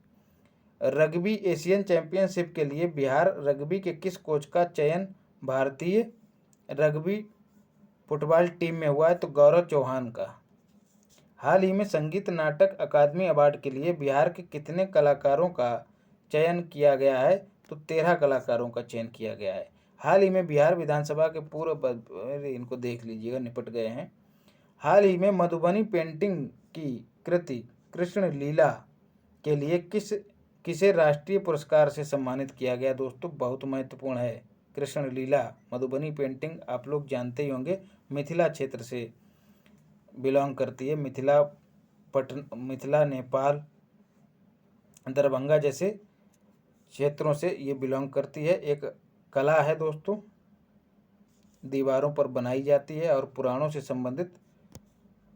रग्बी एशियन चैंपियनशिप के लिए बिहार रग्बी के किस कोच का चयन भारतीय रग्बी फुटबॉल टीम में हुआ है? तो गौरव चौहान का। हाल ही में संगीत नाटक अकादमी अवार्ड के लिए बिहार के कितने कलाकारों का चयन किया गया है? तो 13 कलाकारों का चयन किया गया है। हाल ही में बिहार विधानसभा के इनको देख लीजिएगा, निपट गए हैं। हाल ही में मधुबनी पेंटिंग की कृति कृष्ण लीला के लिए किसे राष्ट्रीय पुरस्कार से सम्मानित किया गया? दोस्तों बहुत महत्वपूर्ण है। कृष्ण लीला मधुबनी पेंटिंग आप लोग जानते ही होंगे, मिथिला क्षेत्र से बिलोंग करती है। मिथिला, नेपाल, दरभंगा जैसे क्षेत्रों से ये बिलोंग करती है। एक कला है दोस्तों, दीवारों पर बनाई जाती है और पुराणों से संबंधित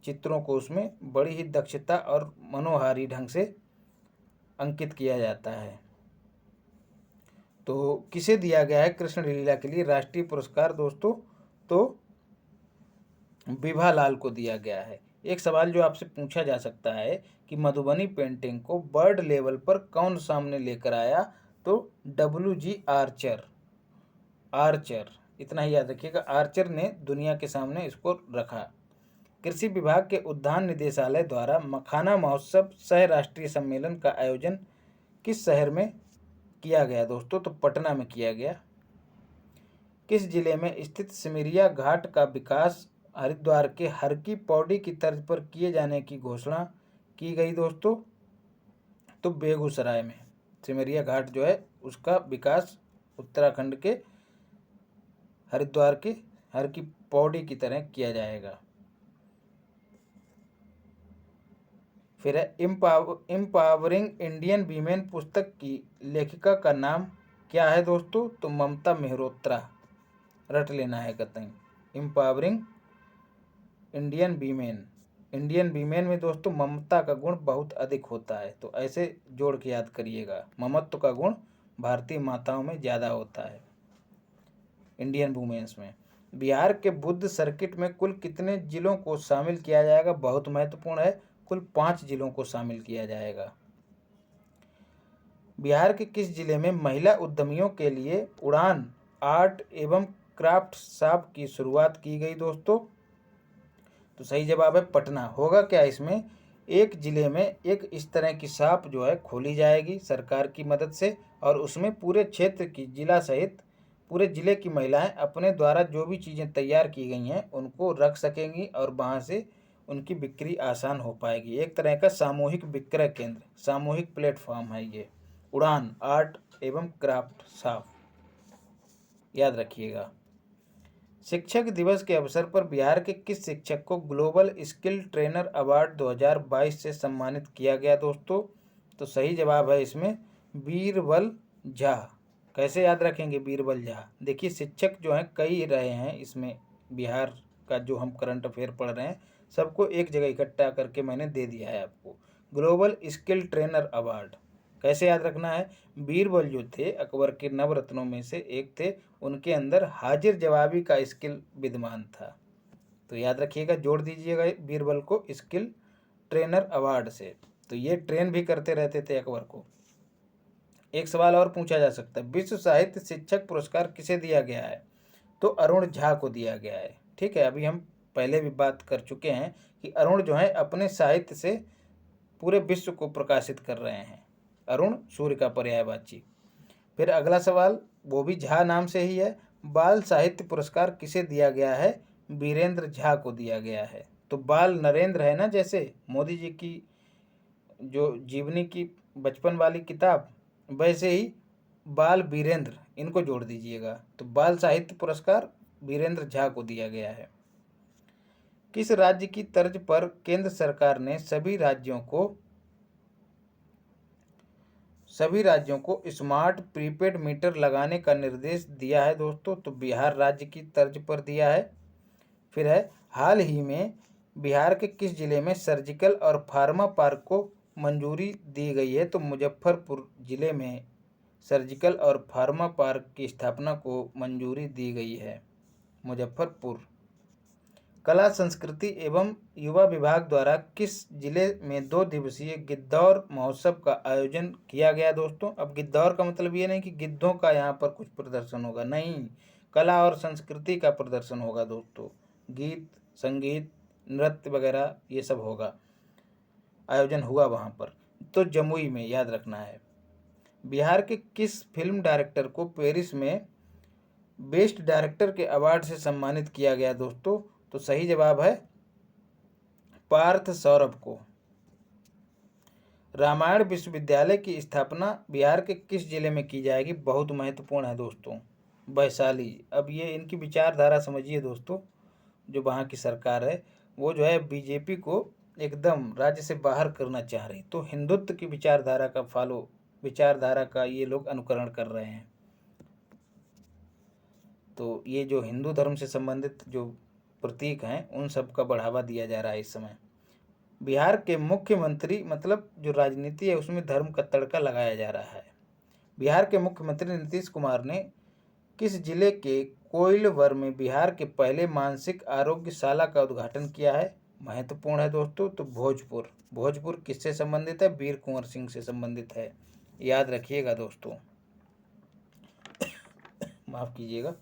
चित्रों को उसमें बड़ी ही दक्षता और मनोहारी ढंग से अंकित किया जाता है। तो किसे दिया गया है कृष्ण लीला के लिए राष्ट्रीय पुरस्कार? दोस्तों तो विभा लाल को दिया गया है। एक सवाल जो आपसे पूछा जा सकता है कि मधुबनी पेंटिंग को वर्ल्ड लेवल पर कौन सामने लेकर आया? तो WG आर्चर। इतना ही याद रखिएगा, आर्चर ने दुनिया के सामने इसको रखा। कृषि विभाग के उद्यान निदेशालय द्वारा मखाना महोत्सव सह राष्ट्रीय सम्मेलन का आयोजन किस शहर में किया गया? दोस्तों तो पटना में किया गया। किस जिले में स्थित सिमरिया घाट का विकास हरिद्वार के हर की पौड़ी की तर्ज पर किए जाने की घोषणा की गई? दोस्तों तो बेगूसराय में सिमरिया घाट जो है उसका विकास उत्तराखंड के हरिद्वार के हर की पौड़ी की तरह किया जाएगा। फिर है इम्पावरिंग इंडियन वीमेन पुस्तक की लेखिका का नाम क्या है? दोस्तों तो ममता मेहरोत्रा, रट लेना है कतई। इम्पावरिंग इंडियन वीमेन में दोस्तों ममता का गुण बहुत अधिक होता है, तो ऐसे जोड़ के याद करिएगा, ममत्व का गुण भारतीय माताओं में ज़्यादा होता है इंडियन वुमेन्स में। बिहार के बुद्ध सर्किट में कुल कितने जिलों को शामिल किया जाएगा? बहुत महत्वपूर्ण है, कुल 5 जिलों को शामिल किया जाएगा। बिहार के किस जिले में महिला उद्यमियों के लिए उड़ान आर्ट एवं क्राफ्ट शॉप की शुरुआत की गई? दोस्तों तो सही जवाब है पटना। होगा क्या इसमें, एक जिले में एक इस तरह की शॉप जो है खोली जाएगी सरकार की मदद से, और उसमें पूरे क्षेत्र की जिला सहित पूरे जिले की महिलाएं अपने द्वारा जो भी चीज़ें तैयार की गई हैं उनको रख सकेंगी और वहाँ से उनकी बिक्री आसान हो पाएगी। एक तरह का सामूहिक विक्रय केंद्र, सामूहिक प्लेटफॉर्म है ये उड़ान आर्ट एवं क्राफ्ट शॉप, याद रखिएगा। शिक्षक दिवस के अवसर पर बिहार के किस शिक्षक को ग्लोबल स्किल ट्रेनर अवार्ड 2022 से सम्मानित किया गया? दोस्तों तो सही जवाब है इसमें बीरबल झा। कैसे याद रखेंगे बीरबल झा? देखिए शिक्षक जो हैं कई रहे हैं इसमें, बिहार का जो हम करंट अफेयर पढ़ रहे हैं सबको एक जगह इकट्ठा करके मैंने दे दिया है आपको। ग्लोबल स्किल ट्रेनर अवार्ड कैसे याद रखना है? बीरबल जो थे अकबर के नवरत्नों में से एक थे, उनके अंदर हाजिर जवाबी का स्किल विद्यमान था, तो याद रखिएगा, जोड़ दीजिएगा बीरबल को स्किल ट्रेनर अवार्ड से। तो ये ट्रेन भी करते रहते थे अकबर को। एक सवाल और पूछा जा सकता है, विश्व साहित्य शिक्षक पुरस्कार किसे दिया गया है? तो अरुण झा को दिया गया है। ठीक है, अभी हम पहले भी बात कर चुके हैं कि अरुण जो है अपने साहित्य से पूरे विश्व को प्रकाशित कर रहे हैं, अरुण सूर्य का पर्यायवाची। फिर अगला सवाल वो भी झा नाम से ही है, बाल साहित्य पुरस्कार किसे दिया गया है? वीरेंद्र झा को दिया गया है। तो बाल नरेंद्र है ना, जैसे मोदी जी की जो जीवनी की बचपन वाली किताब, वैसे ही बाल वीरेंद्र, इनको जोड़ दीजिएगा। तो बाल साहित्य पुरस्कार वीरेंद्र झा को दिया गया है। किस राज्य की तर्ज पर केंद्र सरकार ने सभी राज्यों को स्मार्ट प्रीपेड मीटर लगाने का निर्देश दिया है? दोस्तों तो बिहार राज्य की तर्ज पर दिया है। फिर है हाल ही में बिहार के किस जिले में सर्जिकल और फार्मा पार्क को मंजूरी दी गई है? तो मुजफ्फरपुर जिले में सर्जिकल और फार्मा पार्क की स्थापना को मंजूरी दी गई है, मुजफ्फरपुर। कला संस्कृति एवं युवा विभाग द्वारा किस जिले में 2 दिवसीय गिद्धौर महोत्सव का आयोजन किया गया दोस्तों? अब गिद्धौर का मतलब ये नहीं कि गिद्धों का यहाँ पर कुछ प्रदर्शन होगा, नहीं, कला और संस्कृति का प्रदर्शन होगा दोस्तों। गीत, संगीत, नृत्य वगैरह ये सब होगा, आयोजन हुआ वहाँ पर। तो जमुई में, याद रखना है। बिहार के किस फिल्म डायरेक्टर को पेरिस में बेस्ट डायरेक्टर के अवार्ड से सम्मानित किया गया दोस्तों? तो सही जवाब है पार्थ सौरभ को। रामायण विश्वविद्यालय की स्थापना बिहार के किस जिले में की जाएगी? बहुत महत्वपूर्ण है दोस्तों, वैशाली। अब ये इनकी विचारधारा समझिए दोस्तों, जो वहाँ की सरकार है वो जो है बीजेपी को एकदम राज्य से बाहर करना चाह रही, तो हिंदुत्व की विचारधारा का ये लोग अनुकरण कर रहे हैं। तो ये जो हिंदू धर्म से संबंधित जो प्रतीक हैं उन सब का बढ़ावा दिया जा रहा है इस समय। बिहार के मुख्यमंत्री, मतलब जो राजनीति है उसमें धर्म का तड़का लगाया जा रहा है। बिहार के मुख्यमंत्री नीतीश कुमार ने किस जिले के कोइलवर में बिहार के पहले मानसिक आरोग्यशाला का उद्घाटन किया है? महत्वपूर्ण है दोस्तों। तो भोजपुर। भोजपुर किससे संबंधित है? वीर कुंवर सिंह से संबंधित है, याद रखिएगा दोस्तों। माफ कीजिएगा।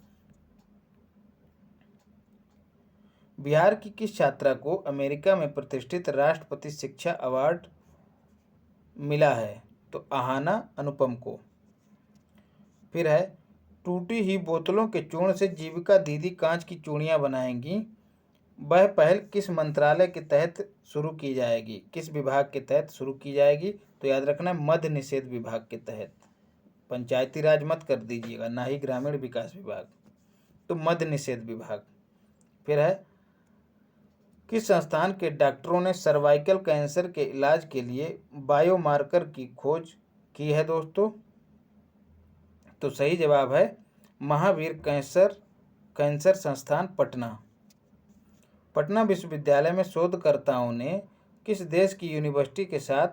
बिहार की किस छात्रा को अमेरिका में प्रतिष्ठित राष्ट्रपति शिक्षा अवार्ड मिला है? तो आहाना अनुपम को। फिर है, टूटी हुई बोतलों के चूर्ण से जीविका दीदी कांच की चूड़ियां बनाएंगी, वह पहल किस मंत्रालय के तहत शुरू की जाएगी? किस विभाग के तहत शुरू की जाएगी? तो याद रखना है मद्य निषेध विभाग के तहत। पंचायती राज मत कर दीजिएगा, ना ही ग्रामीण विकास विभाग, तो मद्य निषेध विभाग। फिर है, किस संस्थान के डॉक्टरों ने सर्वाइकल कैंसर के इलाज के लिए बायोमार्कर की खोज की है दोस्तों? तो सही जवाब है महावीर कैंसर संस्थान पटना। पटना विश्वविद्यालय में शोधकर्ताओं ने किस देश की यूनिवर्सिटी के साथ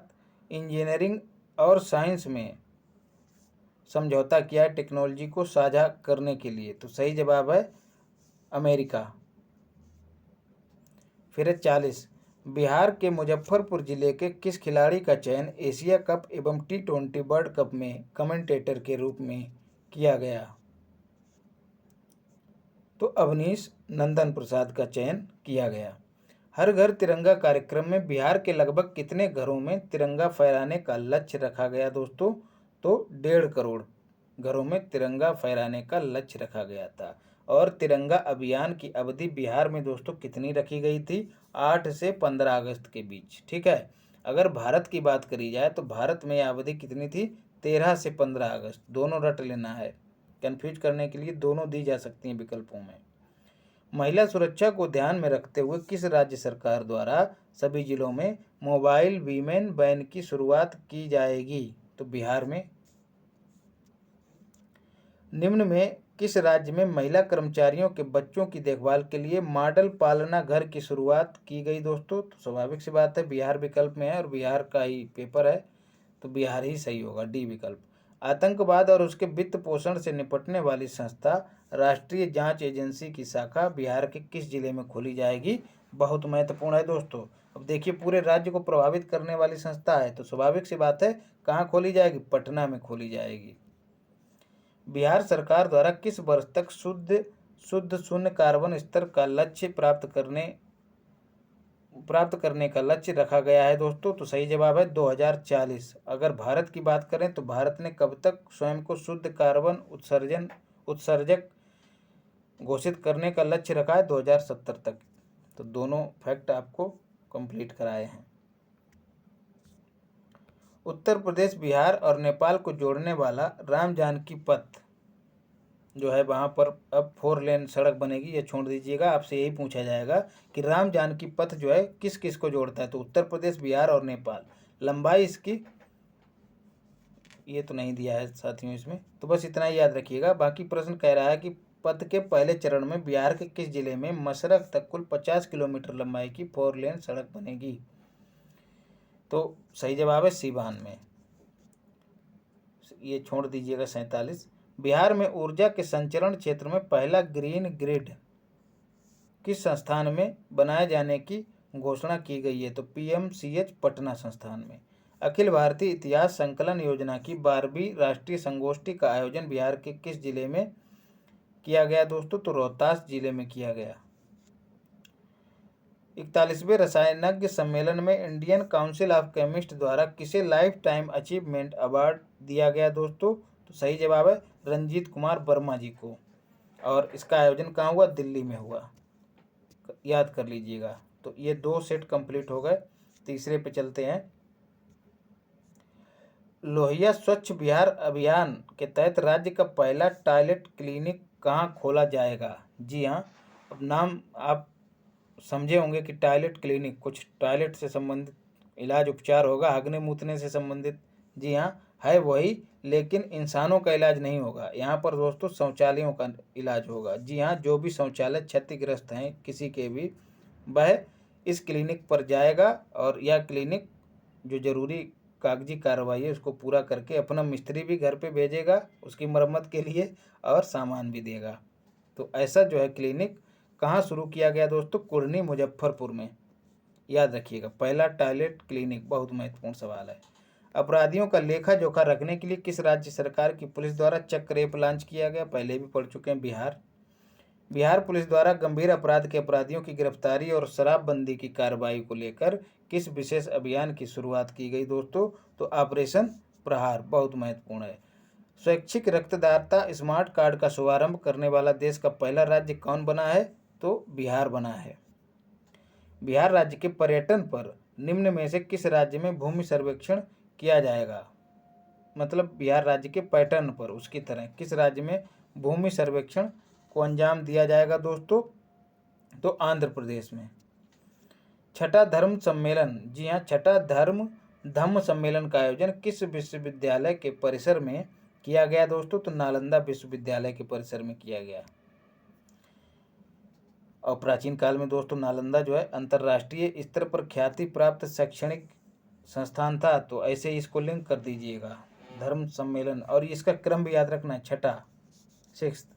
इंजीनियरिंग और साइंस में समझौता किया है टेक्नोलॉजी को साझा करने के लिए? तो सही जवाब है अमेरिका। फिर 40, बिहार के मुजफ्फरपुर जिले के किस खिलाड़ी का चयन एशिया कप एवं T20 वर्ल्ड कप में कमेंटेटर के रूप में किया गया? तो अवनीश नंदन प्रसाद का चयन किया गया। हर घर तिरंगा कार्यक्रम में बिहार के लगभग कितने घरों में तिरंगा फहराने का लक्ष्य रखा गया दोस्तों? तो 1.5 करोड़ घरों में तिरंगा फहराने का लक्ष्य रखा गया था। और तिरंगा अभियान की अवधि बिहार में दोस्तों कितनी रखी गई थी? 8 से 15 अगस्त के बीच, ठीक है। अगर भारत की बात करी जाए तो भारत में यह अवधि कितनी थी? 13 से 15 अगस्त, दोनों रट लेना है, कंफ्यूज करने के लिए दोनों दी जा सकती हैं विकल्पों में। महिला सुरक्षा को ध्यान में रखते हुए किस राज्य सरकार द्वारा सभी जिलों में मोबाइल वीमेन वैन की शुरुआत की जाएगी? तो बिहार में। निम्न में किस राज्य में महिला कर्मचारियों के बच्चों की देखभाल के लिए मॉडल पालना घर की शुरुआत की गई दोस्तों? तो स्वाभाविक सी बात है, बिहार विकल्प में है और बिहार का ही पेपर है, तो बिहार ही सही होगा, डी विकल्प। आतंकवाद और उसके वित्त पोषण से निपटने वाली संस्था राष्ट्रीय जांच एजेंसी की शाखा बिहार के किस जिले में खोली जाएगी? बहुत महत्वपूर्ण है दोस्तों। अब देखिए, पूरे राज्य को प्रभावित करने वाली संस्था है, तो स्वाभाविक सी बात है कहाँ खोली जाएगी? पटना में खोली जाएगी। बिहार सरकार द्वारा किस वर्ष तक शुद्ध शून्य कार्बन स्तर का लक्ष्य प्राप्त करने का लक्ष्य रखा गया है दोस्तों? तो सही जवाब है 2040। अगर भारत की बात करें तो भारत ने कब तक स्वयं को शुद्ध कार्बन उत्सर्जक घोषित करने का लक्ष्य रखा है? 2070 तक। तो दोनों फैक्ट आपको कंप्लीट कराए हैं। उत्तर प्रदेश, बिहार और नेपाल को जोड़ने वाला राम जानकी पथ जो है वहाँ पर अब 4 लेन सड़क बनेगी, ये छोड़ दीजिएगा, आपसे यही पूछा जाएगा कि राम जानकी पथ जो है किस किस को जोड़ता है? तो उत्तर प्रदेश, बिहार और नेपाल। लंबाई इसकी ये तो नहीं दिया है साथियों इसमें, तो बस इतना ही याद रखिएगा। बाकी प्रश्न कह रहा है कि पथ के पहले चरण में बिहार के किस जिले में मशरक तक कुल 50 किलोमीटर लंबाई की 4 लेन सड़क बनेगी? तो सही जवाब है सीवान में। ये छोड़ दीजिएगा 47। बिहार में ऊर्जा के संचरण क्षेत्र में पहला ग्रीन ग्रिड किस संस्थान में बनाए जाने की घोषणा की गई है? तो PMCH पटना संस्थान में। अखिल भारतीय इतिहास संकलन योजना की 12वीं राष्ट्रीय संगोष्ठी का आयोजन बिहार के किस जिले में किया गया दोस्तों? तो रोहतास जिले में किया गया। 41वें रसायनज्ञ सम्मेलन में इंडियन काउंसिल ऑफ केमिस्ट द्वारा किसे लाइफ टाइम अचीवमेंट अवार्ड दिया गया दोस्तों? तो सही जवाब है रंजीत कुमार वर्मा जी को। और इसका आयोजन कहाँ हुआ? दिल्ली में हुआ, याद कर लीजिएगा। तो ये 2 सेट कंप्लीट हो गए। तीसरे पे चलते हैं। लोहिया स्वच्छ बिहार अभियान के तहत राज्य का पहला टॉयलेट क्लिनिक कहाँ खोला जाएगा? जी हाँ, अब नाम आप समझे होंगे कि टॉयलेट क्लिनिक कुछ टॉयलेट से संबंधित इलाज उपचार होगा, हगने मूतने से संबंधित। जी हाँ, है वही, लेकिन इंसानों का इलाज नहीं होगा यहाँ पर दोस्तों, शौचालयों का इलाज होगा। जी हाँ, जो भी शौचालय क्षतिग्रस्त हैं किसी के भी, वह इस क्लिनिक पर जाएगा और यह क्लिनिक जो जरूरी कागजी कार्रवाई है उसको पूरा करके अपना मिस्त्री भी घर पे भेजेगा उसकी मरम्मत के लिए और सामान भी देगा। तो ऐसा जो है क्लिनिक कहाँ शुरू किया गया दोस्तों? कुढ़नी मुजफ्फरपुर में, याद रखिएगा। पहला टॉयलेट क्लिनिक बहुत महत्वपूर्ण सवाल है। अपराधियों का लेखा जोखा रखने के लिए किस राज्य सरकार की पुलिस द्वारा चेक रेप लॉन्च किया गया? पहले भी पढ़ चुके हैं, बिहार। बिहार पुलिस द्वारा गंभीर अपराध के अपराधियों की गिरफ्तारी और शराबबंदी की कार्रवाई को लेकर किस विशेष अभियान की शुरुआत की गई दोस्तों? तो ऑपरेशन प्रहार, बहुत महत्वपूर्ण है। स्वैच्छिक रक्तदाता स्मार्ट कार्ड का शुभारंभ करने वाला देश का पहला राज्य कौन बना है? तो बिहार बना है। बिहार राज्य के पर्यटन पर निम्न में से किस राज्य में भूमि सर्वेक्षण किया जाएगा? मतलब बिहार राज्य के पैटर्न पर उसकी तरह किस राज्य में भूमि सर्वेक्षण को अंजाम दिया जाएगा दोस्तों? तो आंध्र प्रदेश में। छठा धर्म सम्मेलन, जी हाँ, छठा धम्म सम्मेलन का आयोजन किस विश्वविद्यालय के परिसर में किया गया दोस्तों? तो नालंदा विश्वविद्यालय के परिसर में किया गया। और प्राचीन काल में दोस्तों नालंदा जो है अंतर्राष्ट्रीय स्तर पर ख्याति प्राप्त शैक्षणिक संस्थान था। तो ऐसे ही इसको लिंक कर दीजिएगा, धर्म सम्मेलन। और इसका क्रम भी याद रखना है, छठा, 6th।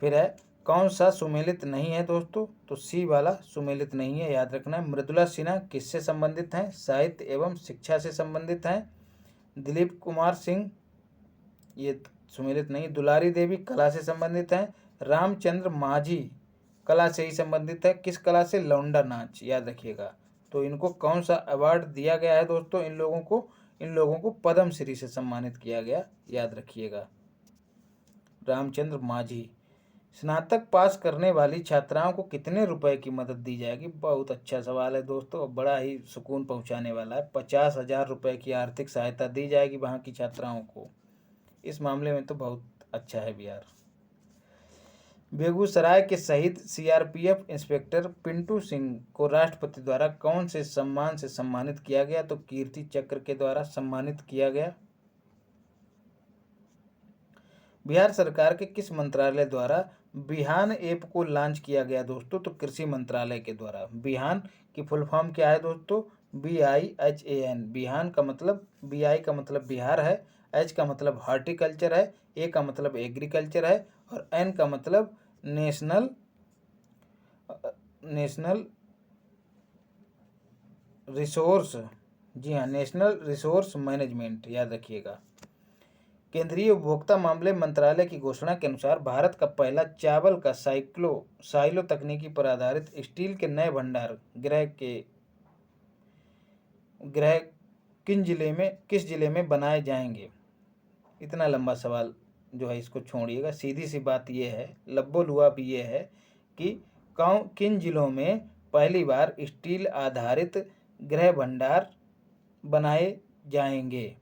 फिर है कौन सा सुमेलित नहीं है दोस्तों? तो सी वाला सुमेलित नहीं है, याद रखना है। मृदुला सिन्हा किससे संबंधित हैं? साहित्य एवं शिक्षा से संबंधित हैं। दिलीप कुमार सिंह ये सुमेलित नहीं। दुलारी देवी कला से संबंधित हैं। रामचंद्र माझी कला से ही संबंधित है। किस कला से? लौंडा नाच, याद रखिएगा। तो इनको कौन सा अवार्ड दिया गया है दोस्तों? इन लोगों को पद्मश्री से सम्मानित किया गया, याद रखिएगा। रामचंद्र माझी। स्नातक पास करने वाली छात्राओं को कितने रुपए की मदद दी जाएगी? बहुत अच्छा सवाल है दोस्तों, बड़ा ही सुकून पहुंचाने वाला है। 50,000 रुपये की आर्थिक सहायता दी जाएगी वहां की छात्राओं को। इस मामले में तो बहुत अच्छा है बिहार। बेगूसराय के शहीद CRPF इंस्पेक्टर पिंटू सिंह को राष्ट्रपति द्वारा कौन से सम्मान से सम्मानित किया गया? तो कीर्ति चक्र के द्वारा सम्मानित किया गया। बिहार सरकार के किस मंत्रालय द्वारा बिहान ऐप को लॉन्च किया गया दोस्तों? तो कृषि मंत्रालय के द्वारा। बिहान की फुल फॉर्म क्या है दोस्तों? BIHAN। बिहान का मतलब, BI का मतलब बिहार है, H का मतलब हॉर्टिकल्चर है, A का मतलब एग्रीकल्चर है और N का मतलब नेशनल रिसोर्स, जी हाँ, नेशनल रिसोर्स मैनेजमेंट, याद रखिएगा। केंद्रीय उपभोक्ता मामले मंत्रालय की घोषणा के अनुसार भारत का पहला चावल का साइलो तकनीकी पर आधारित स्टील के नए भंडार गृह किस जिले में बनाए जाएंगे? इतना लंबा सवाल जो है इसको छोड़िएगा, सीधी सी बात यह है, लब्बो लुआब ये है कि किन जिलों में पहली बार स्टील आधारित गृह भंडार बनाए जाएंगे?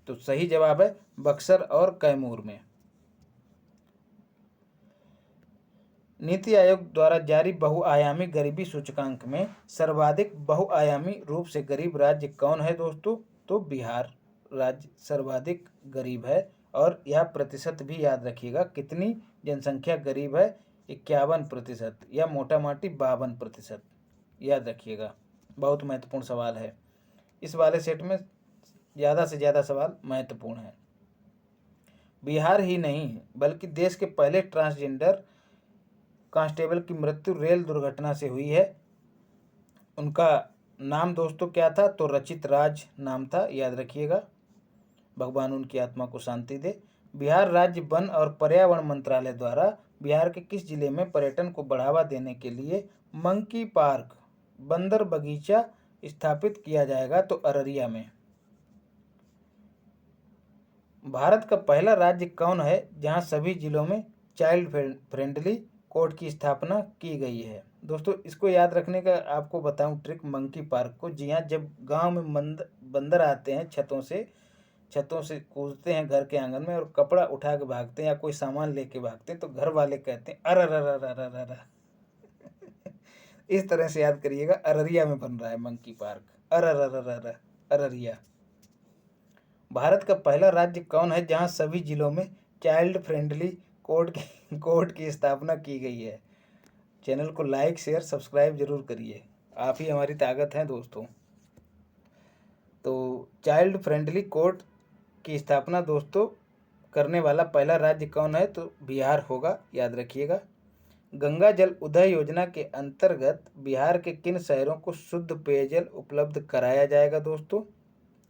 तो सही जवाब है बक्सर और कैमूर में। नीति आयोग द्वारा जारी बहुआयामी गरीबी सूचकांक में सर्वाधिक बहुआयामी रूप से गरीब राज्य कौन है दोस्तों? तो बिहार राज्य सर्वाधिक गरीब है और यह प्रतिशत भी याद रखिएगा, कितनी जनसंख्या गरीब है, 51% या मोटा माटी 52%, याद रखिएगा। बहुत महत्वपूर्ण सवाल है, इस वाले सेट में ज़्यादा से ज़्यादा सवाल महत्वपूर्ण है। बिहार ही नहीं बल्कि देश के पहले ट्रांसजेंडर कांस्टेबल की मृत्यु रेल दुर्घटना से हुई है। उनका नाम दोस्तों क्या था, तो रचित राज नाम था, याद रखिएगा। भगवान उनकी आत्मा को शांति दे। बिहार राज्य वन और पर्यावरण मंत्रालय द्वारा बिहार के किस जिले में पर्यटन को बढ़ावा देने के लिए मंकी पार्क, बंदर बगीचा स्थापित किया जाएगा, तो अररिया में। भारत का पहला राज्य कौन है जहां सभी जिलों में चाइल्ड फ्रेंडली कोर्ट की स्थापना की गई है? दोस्तों इसको याद रखने का आपको बताऊं ट्रिक, मंकी पार्क को। जी हाँ, जब गांव में बंदर आते हैं छतों से कूदते हैं घर के आंगन में और कपड़ा उठा के भागते हैं या कोई सामान लेके भागते हैं, तो घर वाले कहते हैं अरररररररर। इस तरह से याद करिएगा, अररिया में बन रहा है मंकी पार्क, अरररररर, अररिया। भारत का पहला राज्य कौन है जहां सभी जिलों में चाइल्ड फ्रेंडली कोर्ट की स्थापना की गई है? चैनल को लाइक शेयर सब्सक्राइब जरूर करिए, आप ही हमारी ताकत हैं दोस्तों। तो चाइल्ड फ्रेंडली कोर्ट की स्थापना दोस्तों करने वाला पहला राज्य कौन है, तो बिहार होगा, याद रखिएगा। गंगा जल उदय योजना के अंतर्गत बिहार के किन शहरों को शुद्ध पेयजल उपलब्ध कराया जाएगा दोस्तों?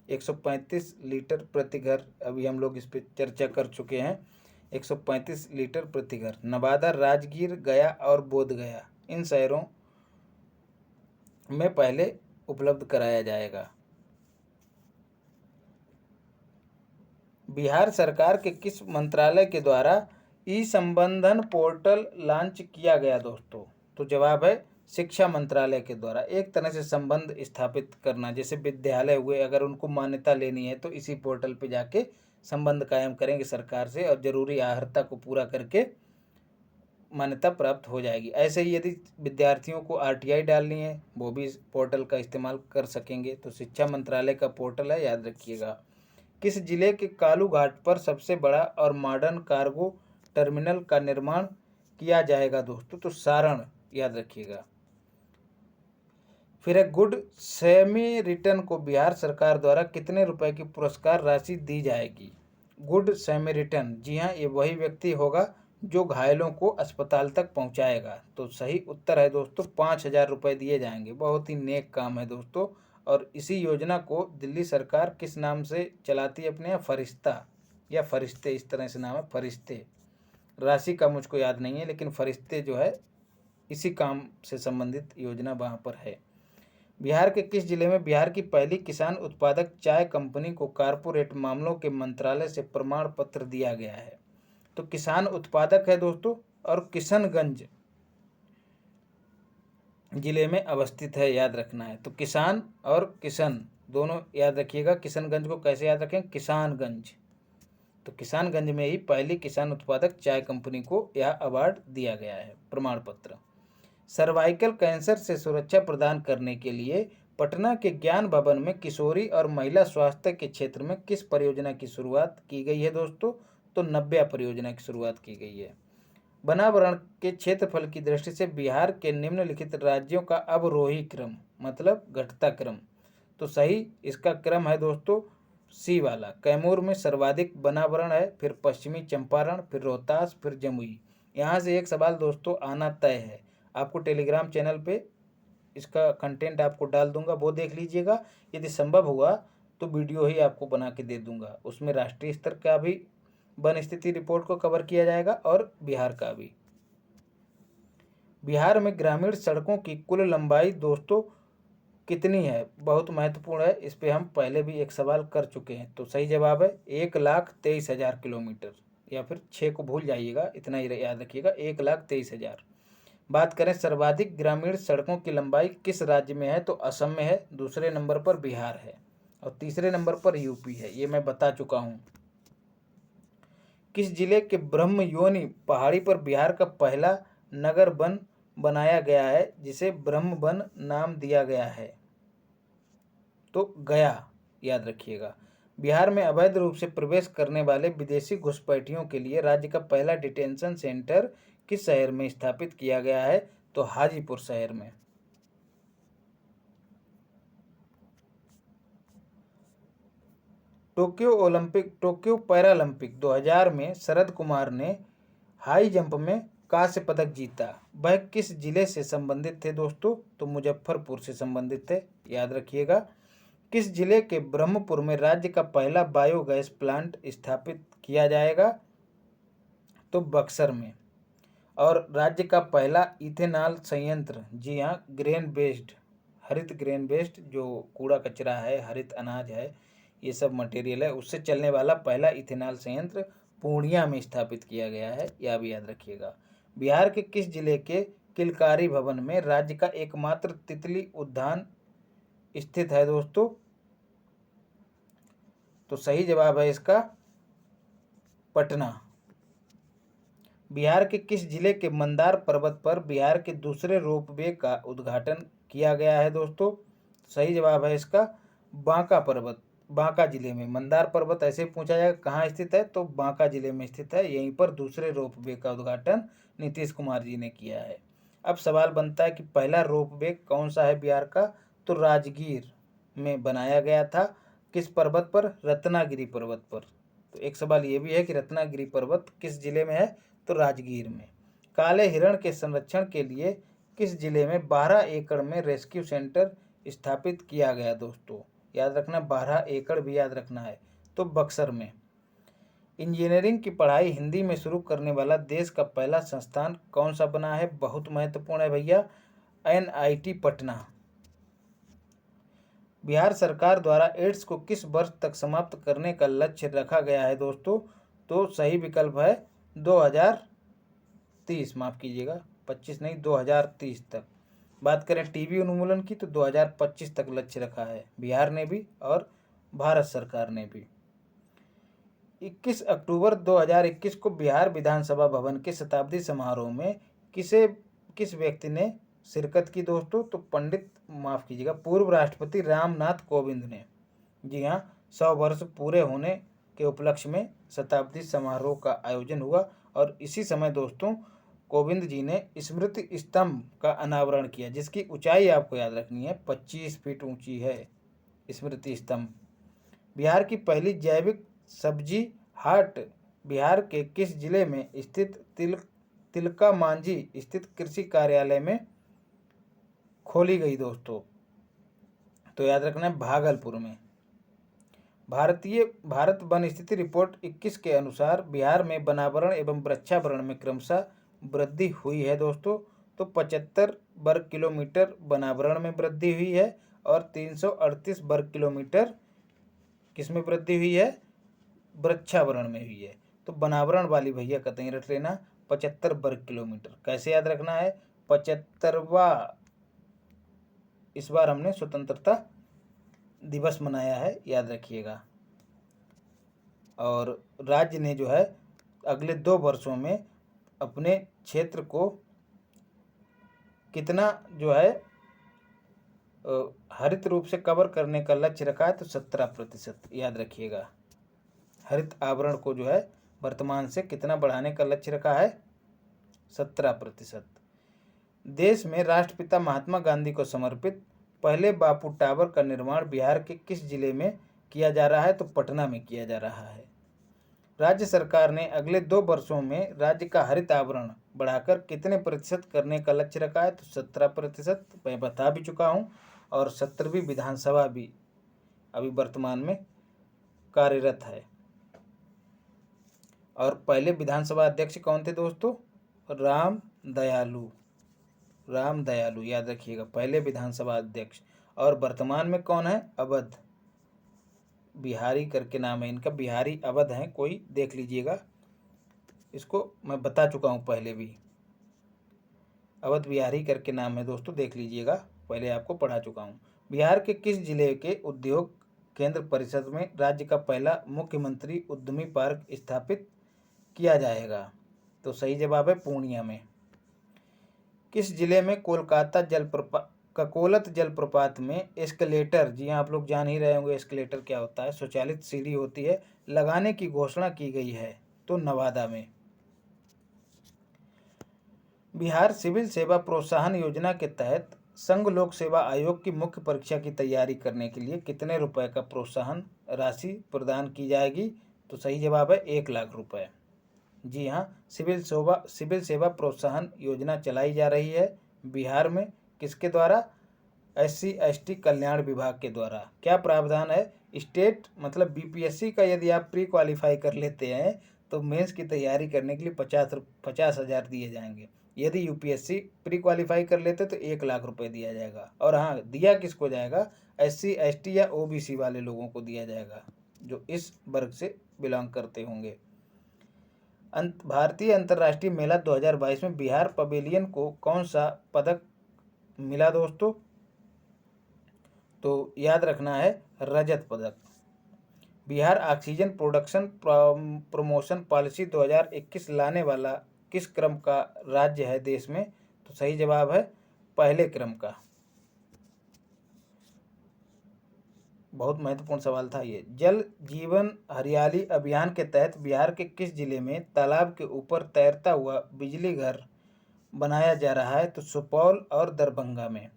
135 लीटर प्रति घर, अभी हम लोग इस पर चर्चा कर चुके हैं। 135 लीटर प्रति घर नवादा, राजगीर, गया और बोधगया, इन शहरों में पहले उपलब्ध कराया जाएगा। बिहार सरकार के किस मंत्रालय के द्वारा ई संबंधन पोर्टल लॉन्च किया गया दोस्तों? तो जवाब है शिक्षा मंत्रालय के द्वारा। एक तरह से संबंध स्थापित करना, जैसे विद्यालय हुए, अगर उनको मान्यता लेनी है तो इसी पोर्टल पे जाके संबंध कायम करेंगे सरकार से और जरूरी अर्हता को पूरा करके मान्यता प्राप्त हो जाएगी। ऐसे ही यदि विद्यार्थियों को आरटीआई डालनी है वो भी इस पोर्टल का इस्तेमाल कर सकेंगे। तो शिक्षा मंत्रालय का पोर्टल है, याद रखिएगा। किस जिले के कालू घाट पर सबसे बड़ा और मॉडर्न कार्गो टर्मिनल का निर्माण किया जाएगा दोस्तों? तो सारण, याद रखिएगा। फिर है गुड सैमेरिटन को बिहार सरकार द्वारा कितने रुपए की पुरस्कार राशि दी जाएगी? गुड सैमेरिटन, जी हाँ, ये वही व्यक्ति होगा जो घायलों को अस्पताल तक पहुंचाएगा। तो सही उत्तर है दोस्तों 5,000 रुपये दिए जाएंगे। बहुत ही नेक काम है दोस्तों। और इसी योजना को दिल्ली सरकार किस नाम से चलाती है अपने यहाँ? फरिश्ता या फरिश्ते, इस तरह से नाम है, फरिश्ते। राशि का मुझको याद नहीं है, लेकिन फरिश्ते जो है इसी काम से संबंधित योजना वहाँ पर है। बिहार के किस जिले में बिहार की पहली किसान उत्पादक चाय कंपनी को कारपोरेट मामलों के मंत्रालय से प्रमाण पत्र दिया गया है? तो किसान उत्पादक है दोस्तों और किशनगंज जिले में अवस्थित है, याद रखना है। तो किसान और किशन दोनों याद रखिएगा। किशनगंज को कैसे याद रखें? किसानगंज। तो किसानगंज में ही पहली किसान उत्पादक चाय कंपनी को यह अवार्ड दिया गया है, प्रमाण पत्र। सर्वाइकल कैंसर से सुरक्षा प्रदान करने के लिए पटना के ज्ञान भवन में किशोरी और महिला स्वास्थ्य के क्षेत्र में किस परियोजना की शुरुआत की गई है दोस्तों? तो नव्या परियोजना की शुरुआत की गई है। वनावरण के क्षेत्रफल की दृष्टि से बिहार के निम्नलिखित राज्यों का अवरोही क्रम, मतलब घटता क्रम। तो सही इसका क्रम है दोस्तों सी वाला। कैमूर में सर्वाधिक वनावरण है, फिर पश्चिमी चंपारण, फिर रोहतास, फिर जमुई। यहाँ से एक सवाल दोस्तों आना तय है। आपको टेलीग्राम चैनल पे इसका कंटेंट आपको डाल दूंगा, वो देख लीजिएगा। यदि संभव हुआ तो वीडियो ही आपको बना के दे दूंगा। उसमें राष्ट्रीय स्तर का भी वन स्थिति रिपोर्ट को कवर किया जाएगा और बिहार का भी। बिहार में ग्रामीण सड़कों की कुल लंबाई दोस्तों कितनी है? बहुत महत्वपूर्ण है, इस पे हम पहले भी एक सवाल कर चुके हैं। तो सही जवाब है 1,23,000 किलोमीटर, या फिर 6 को भूल जाइएगा, इतना ही याद रखिएगा, 1,23,000। बात करें सर्वाधिक ग्रामीण सड़कों की लंबाई किस राज्य में है? तो असम में है, दूसरे नंबर पर बिहार है और तीसरे नंबर पर यूपी है, ये मैं बता चुका हूँ। किस जिले के ब्रह्मयोनी पहाड़ी पर बिहार का पहला नगर वन बनाया गया है जिसे ब्रह्मवन नाम दिया गया है? तो गया, याद रखिएगा। बिहार में अवैध रूप से प्रवेश करने वाले विदेशी घुसपैठियों के लिए राज्य का पहला डिटेंशन सेंटर किस शहर में स्थापित किया गया है? तो हाजीपुर शहर में। टोक्यो पैरालंपिक 2000 में शरद कुमार ने हाई जंप में कांस्य पदक जीता। वह किस जिले से संबंधित थे दोस्तों? तो मुजफ्फरपुर से संबंधित थे, याद रखिएगा। किस जिले के ब्रह्मपुर में राज्य का पहला बायोगैस प्लांट स्थापित किया जाएगा? तो बक्सर में। और राज्य का पहला इथेनॉल संयंत्र, जी हाँ, ग्रेन बेस्ड, हरित ग्रेन बेस्ड, जो कूड़ा कचरा है, हरित अनाज है, ये सब मटेरियल है, उससे चलने वाला पहला इथेनॉल संयंत्र पूर्णिया में स्थापित किया गया है, यह भी याद रखिएगा। बिहार के किस जिले के किलकारी भवन में राज्य का एकमात्र तितली उद्यान स्थित है दोस्तों? तो सही जवाब है इसका पटना। बिहार के किस जिले के मंदार पर्वत पर बिहार के दूसरे रोपवे का उद्घाटन किया गया है दोस्तों? सही जवाब है इसका बांका पर्वत, बांका जिले में। मंदार पर्वत ऐसे पूछा जाएगा कहाँ स्थित है, तो बांका जिले में स्थित है। यहीं पर दूसरे रोपवे का उद्घाटन नीतीश कुमार जी ने किया है। अब सवाल बनता है कि पहला रोपवे कौन सा है बिहार का? तो राजगीर में बनाया गया था। किस पर्वत पर? रत्नागिरी पर्वत पर। तो एक सवाल ये भी है कि रत्नागिरी पर्वत किस जिले में है? तो राजगीर में। काले हिरण के संरक्षण के लिए किस जिले में 12 एकड़ में रेस्क्यू सेंटर स्थापित किया गया दोस्तों? याद रखना, 12 एकड़ भी याद रखना है। तो बक्सर में। इंजीनियरिंग की पढ़ाई हिंदी में शुरू करने वाला देश का पहला संस्थान कौन सा बना है? बहुत महत्वपूर्ण है भैया, NIT पटना। बिहार सरकार द्वारा एड्स को किस वर्ष तक समाप्त करने का लक्ष्य रखा गया है दोस्तों? तो सही विकल्प है 2030, माफ़ कीजिएगा 25 नहीं, 2030 तक। बात करें टीबी उन्मूलन की तो 2025 तक लक्ष्य रखा है बिहार ने भी और भारत सरकार ने भी। 21 अक्टूबर 2021 को बिहार विधानसभा भवन के शताब्दी समारोह में किस व्यक्ति ने शिरकत की दोस्तों? तो माफ़ कीजिएगा पूर्व राष्ट्रपति रामनाथ कोविंद ने। जी हाँ, 100 वर्ष पूरे होने के उपलक्ष्य में शताब्दी समारोह का आयोजन हुआ और इसी समय दोस्तों कोविंद जी ने स्मृति स्तंभ का अनावरण किया, जिसकी ऊंचाई आपको याद रखनी है, 25 फीट ऊंची है स्मृति स्तंभ। बिहार की पहली जैविक सब्जी हाट बिहार के किस जिले में स्थित तिलका मांझी स्थित कृषि कार्यालय में खोली गई दोस्तों? तो याद रखना है भागलपुर में। भारत वन स्थिति रिपोर्ट 21 के अनुसार बिहार में वनावरण एवं वृक्षावरण में क्रमशः वृद्धि हुई है दोस्तों। तो 75 वर्ग किलोमीटर वनावरण में वृद्धि हुई है और 338 वर्ग किलोमीटर किस में वृद्धि हुई है? वृक्षावरण में हुई है। तो वनावरण वाली भैया कतई रट लेना, 75 वर्ग किलोमीटर। कैसे याद रखना है? 75वां इस बार हमने स्वतंत्रता दिवस मनाया है, याद रखिएगा। और राज्य ने जो है अगले 2 वर्षों में अपने क्षेत्र को कितना जो है हरित रूप से कवर करने का लक्ष्य रखा है? तो 17%, याद रखिएगा। हरित आवरण को जो है वर्तमान से कितना बढ़ाने का लक्ष्य रखा है? 17%। देश में राष्ट्रपिता महात्मा गांधी को समर्पित पहले बापू टावर का निर्माण बिहार के किस जिले में किया जा रहा है? तो पटना में किया जा रहा है। राज्य सरकार ने अगले 2 वर्षों में राज्य का हरित आवरण बढ़ाकर कितने प्रतिशत करने का लक्ष्य रखा है? तो 17%, मैं बता भी चुका हूँ। और 17वीं विधानसभा भी अभी वर्तमान में कार्यरत है। और पहले विधानसभा अध्यक्ष कौन थे दोस्तों? राम दयालु, याद रखिएगा, पहले विधानसभा अध्यक्ष। और वर्तमान में कौन है? अवध बिहारी करके नाम है इनका, बिहारी अवध हैं, कोई देख लीजिएगा, इसको मैं बता चुका हूँ पहले भी। अवध बिहारी करके नाम है दोस्तों, देख लीजिएगा, पहले आपको पढ़ा चुका हूँ। बिहार के किस जिले के उद्योग केंद्र परिषद में राज्य का पहला मुख्यमंत्री उद्यमी पार्क स्थापित किया जाएगा? तो सही जवाब है पूर्णिया में। किस जिले में कोलकाता ककोलत जलप्रपात में एस्केलेटर, जी हाँ आप लोग जान ही रहे होंगे एस्केलेटर क्या होता है, स्वचालित सीढ़ी होती है, लगाने की घोषणा की गई है? तो नवादा में। बिहार सिविल सेवा प्रोत्साहन योजना के तहत संघ लोक सेवा आयोग की मुख्य परीक्षा की तैयारी करने के लिए कितने रुपए का प्रोत्साहन राशि प्रदान की जाएगी? तो सही जवाब है 1 लाख रुपए। जी हाँ, सिविल सेवा प्रोत्साहन योजना चलाई जा रही है बिहार में। किसके द्वारा? SC/ST कल्याण विभाग के द्वारा। क्या प्रावधान है? स्टेट मतलब बीपीएससी का यदि आप प्री क्वालिफाई कर लेते हैं तो मेंस की तैयारी करने के लिए 50,000 दिए जाएंगे। यदि यूपीएससी प्री क्वालिफाई कर लेते तो 1 लाख रुपए दिया जाएगा। और हाँ, दिया किसको जाएगा? SC/ST या OBC वाले लोगों को दिया जाएगा जो इस वर्ग से बिलोंग करते होंगे। भारतीय अंतर्राष्ट्रीय मेला 2022 में बिहार पवेलियन को कौन सा पदक मिला दोस्तों? तो याद रखना है रजत पदक। Bihar oxygen production promotion policy 2021 लाने वाला किस क्रम का राज्य है देश में? तो सही जवाब है पहले क्रम का। बहुत महत्वपूर्ण सवाल था ये। जल जीवन हरियाली अभियान के तहत बिहार के किस जिले में तालाब के ऊपर तैरता हुआ बिजली घर बनाया जा रहा है? तो सुपौल और दरभंगा में।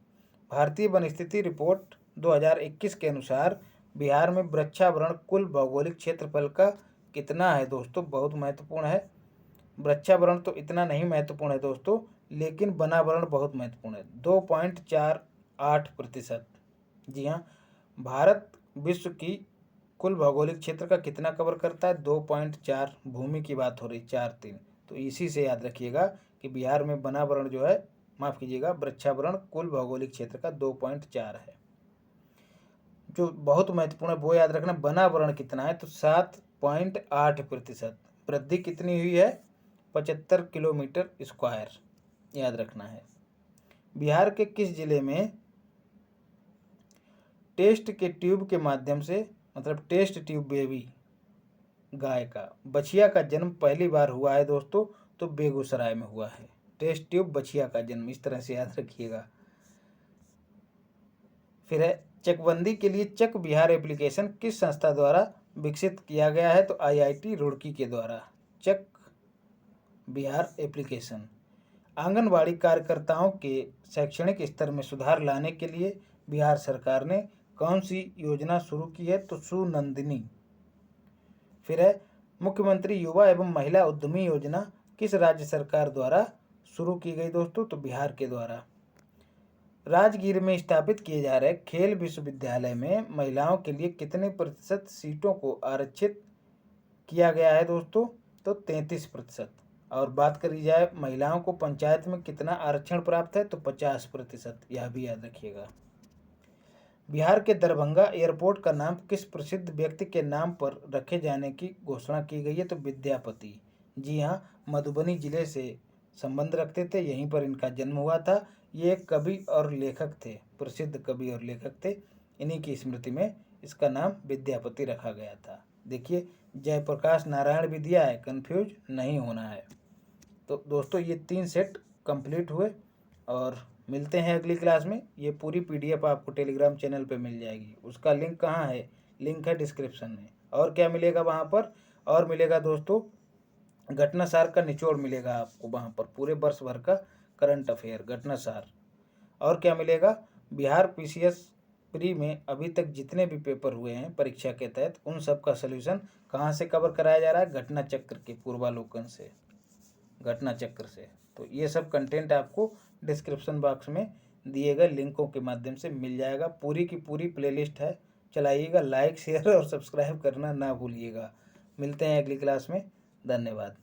भारतीय वनस्थिति रिपोर्ट 2021 के अनुसार बिहार में वृक्षावरण कुल भौगोलिक क्षेत्रफल का कितना है दोस्तों? बहुत महत्वपूर्ण है। वृक्षावरण तो इतना नहीं महत्वपूर्ण है दोस्तों, लेकिन वनावरण बहुत महत्वपूर्ण है, 2.48%। जी हाँ, भारत विश्व की कुल भौगोलिक क्षेत्र का कितना कवर करता है? 2.4। भूमि की बात हो रही 4-3, तो इसी से याद रखिएगा कि बिहार में वनावरण जो है, माफ़ कीजिएगा, वृक्षावरण कुल भौगोलिक क्षेत्र का 2.4 है। जो बहुत महत्वपूर्ण है वो याद रखना, वनावरण कितना है? तो 7.8%। वृद्धि कितनी हुई है? 75 किलोमीटर स्क्वायर, याद रखना है। बिहार के किस जिले में टेस्ट के ट्यूब के माध्यम से, मतलब टेस्ट ट्यूब बेबी गाय का, बछिया का जन्म पहली बार हुआ है दोस्तों? तो बेगूसराय में हुआ है टेस्ट ट्यूब बछिया का जन्म, इस तरह से याद रखिएगा। फिर है चकबंदी के लिए चक बिहार एप्लीकेशन किस संस्था द्वारा विकसित किया गया है? तो IIT रुड़की के द्वारा चक बिहार एप्लीकेशन। आंगनवाड़ी कार्यकर्ताओं के शैक्षणिक स्तर में सुधार लाने के लिए बिहार सरकार ने कौन सी योजना शुरू की है? तो सुनंदिनी। फिर है मुख्यमंत्री युवा एवं महिला उद्यमी योजना किस राज्य सरकार द्वारा शुरू की गई दोस्तों? तो बिहार के द्वारा। राजगीर में स्थापित किए जा रहे खेल विश्वविद्यालय में महिलाओं के लिए कितने प्रतिशत सीटों को आरक्षित किया गया है दोस्तों? तो 33%। और बात करी जाए महिलाओं को पंचायत में कितना आरक्षण प्राप्त है? तो 50%, यह भी याद रखिएगा। बिहार के दरभंगा एयरपोर्ट का नाम किस प्रसिद्ध व्यक्ति के नाम पर रखे जाने की घोषणा की गई है? तो विद्यापति। जी हाँ, मधुबनी जिले से संबंध रखते थे, यहीं पर इनका जन्म हुआ था। ये एक कवि और लेखक थे, प्रसिद्ध कवि और लेखक थे। इन्हीं की स्मृति में इसका नाम विद्यापति रखा गया था। देखिए, जयप्रकाश नारायण भी दिया है, कंफ्यूज नहीं होना है। तो दोस्तों ये 3 सेट कंप्लीट हुए और मिलते हैं अगली क्लास में। ये पूरी PDF आपको टेलीग्राम चैनल पे मिल जाएगी। उसका लिंक कहाँ है? लिंक है डिस्क्रिप्शन में। और क्या मिलेगा वहाँ पर? और मिलेगा दोस्तों घटनासार का निचोड़ मिलेगा आपको वहाँ पर, पूरे वर्ष भर का करंट अफेयर घटनासार। और क्या मिलेगा? बिहार PCS प्री में अभी तक जितने भी पेपर हुए हैं परीक्षा के तहत, उन सब का सलूशन कहाँ से कवर कराया जा रहा है? घटना चक्र के पूर्वालोकन से, घटना चक्र से। तो ये सब कंटेंट आपको डिस्क्रिप्शन बॉक्स में दिए गए लिंकों के माध्यम से मिल जाएगा। पूरी की पूरी प्लेलिस्ट है, चलाइएगा। लाइक शेयर और सब्सक्राइब करना ना भूलिएगा। मिलते हैं अगली क्लास में। धन्यवाद।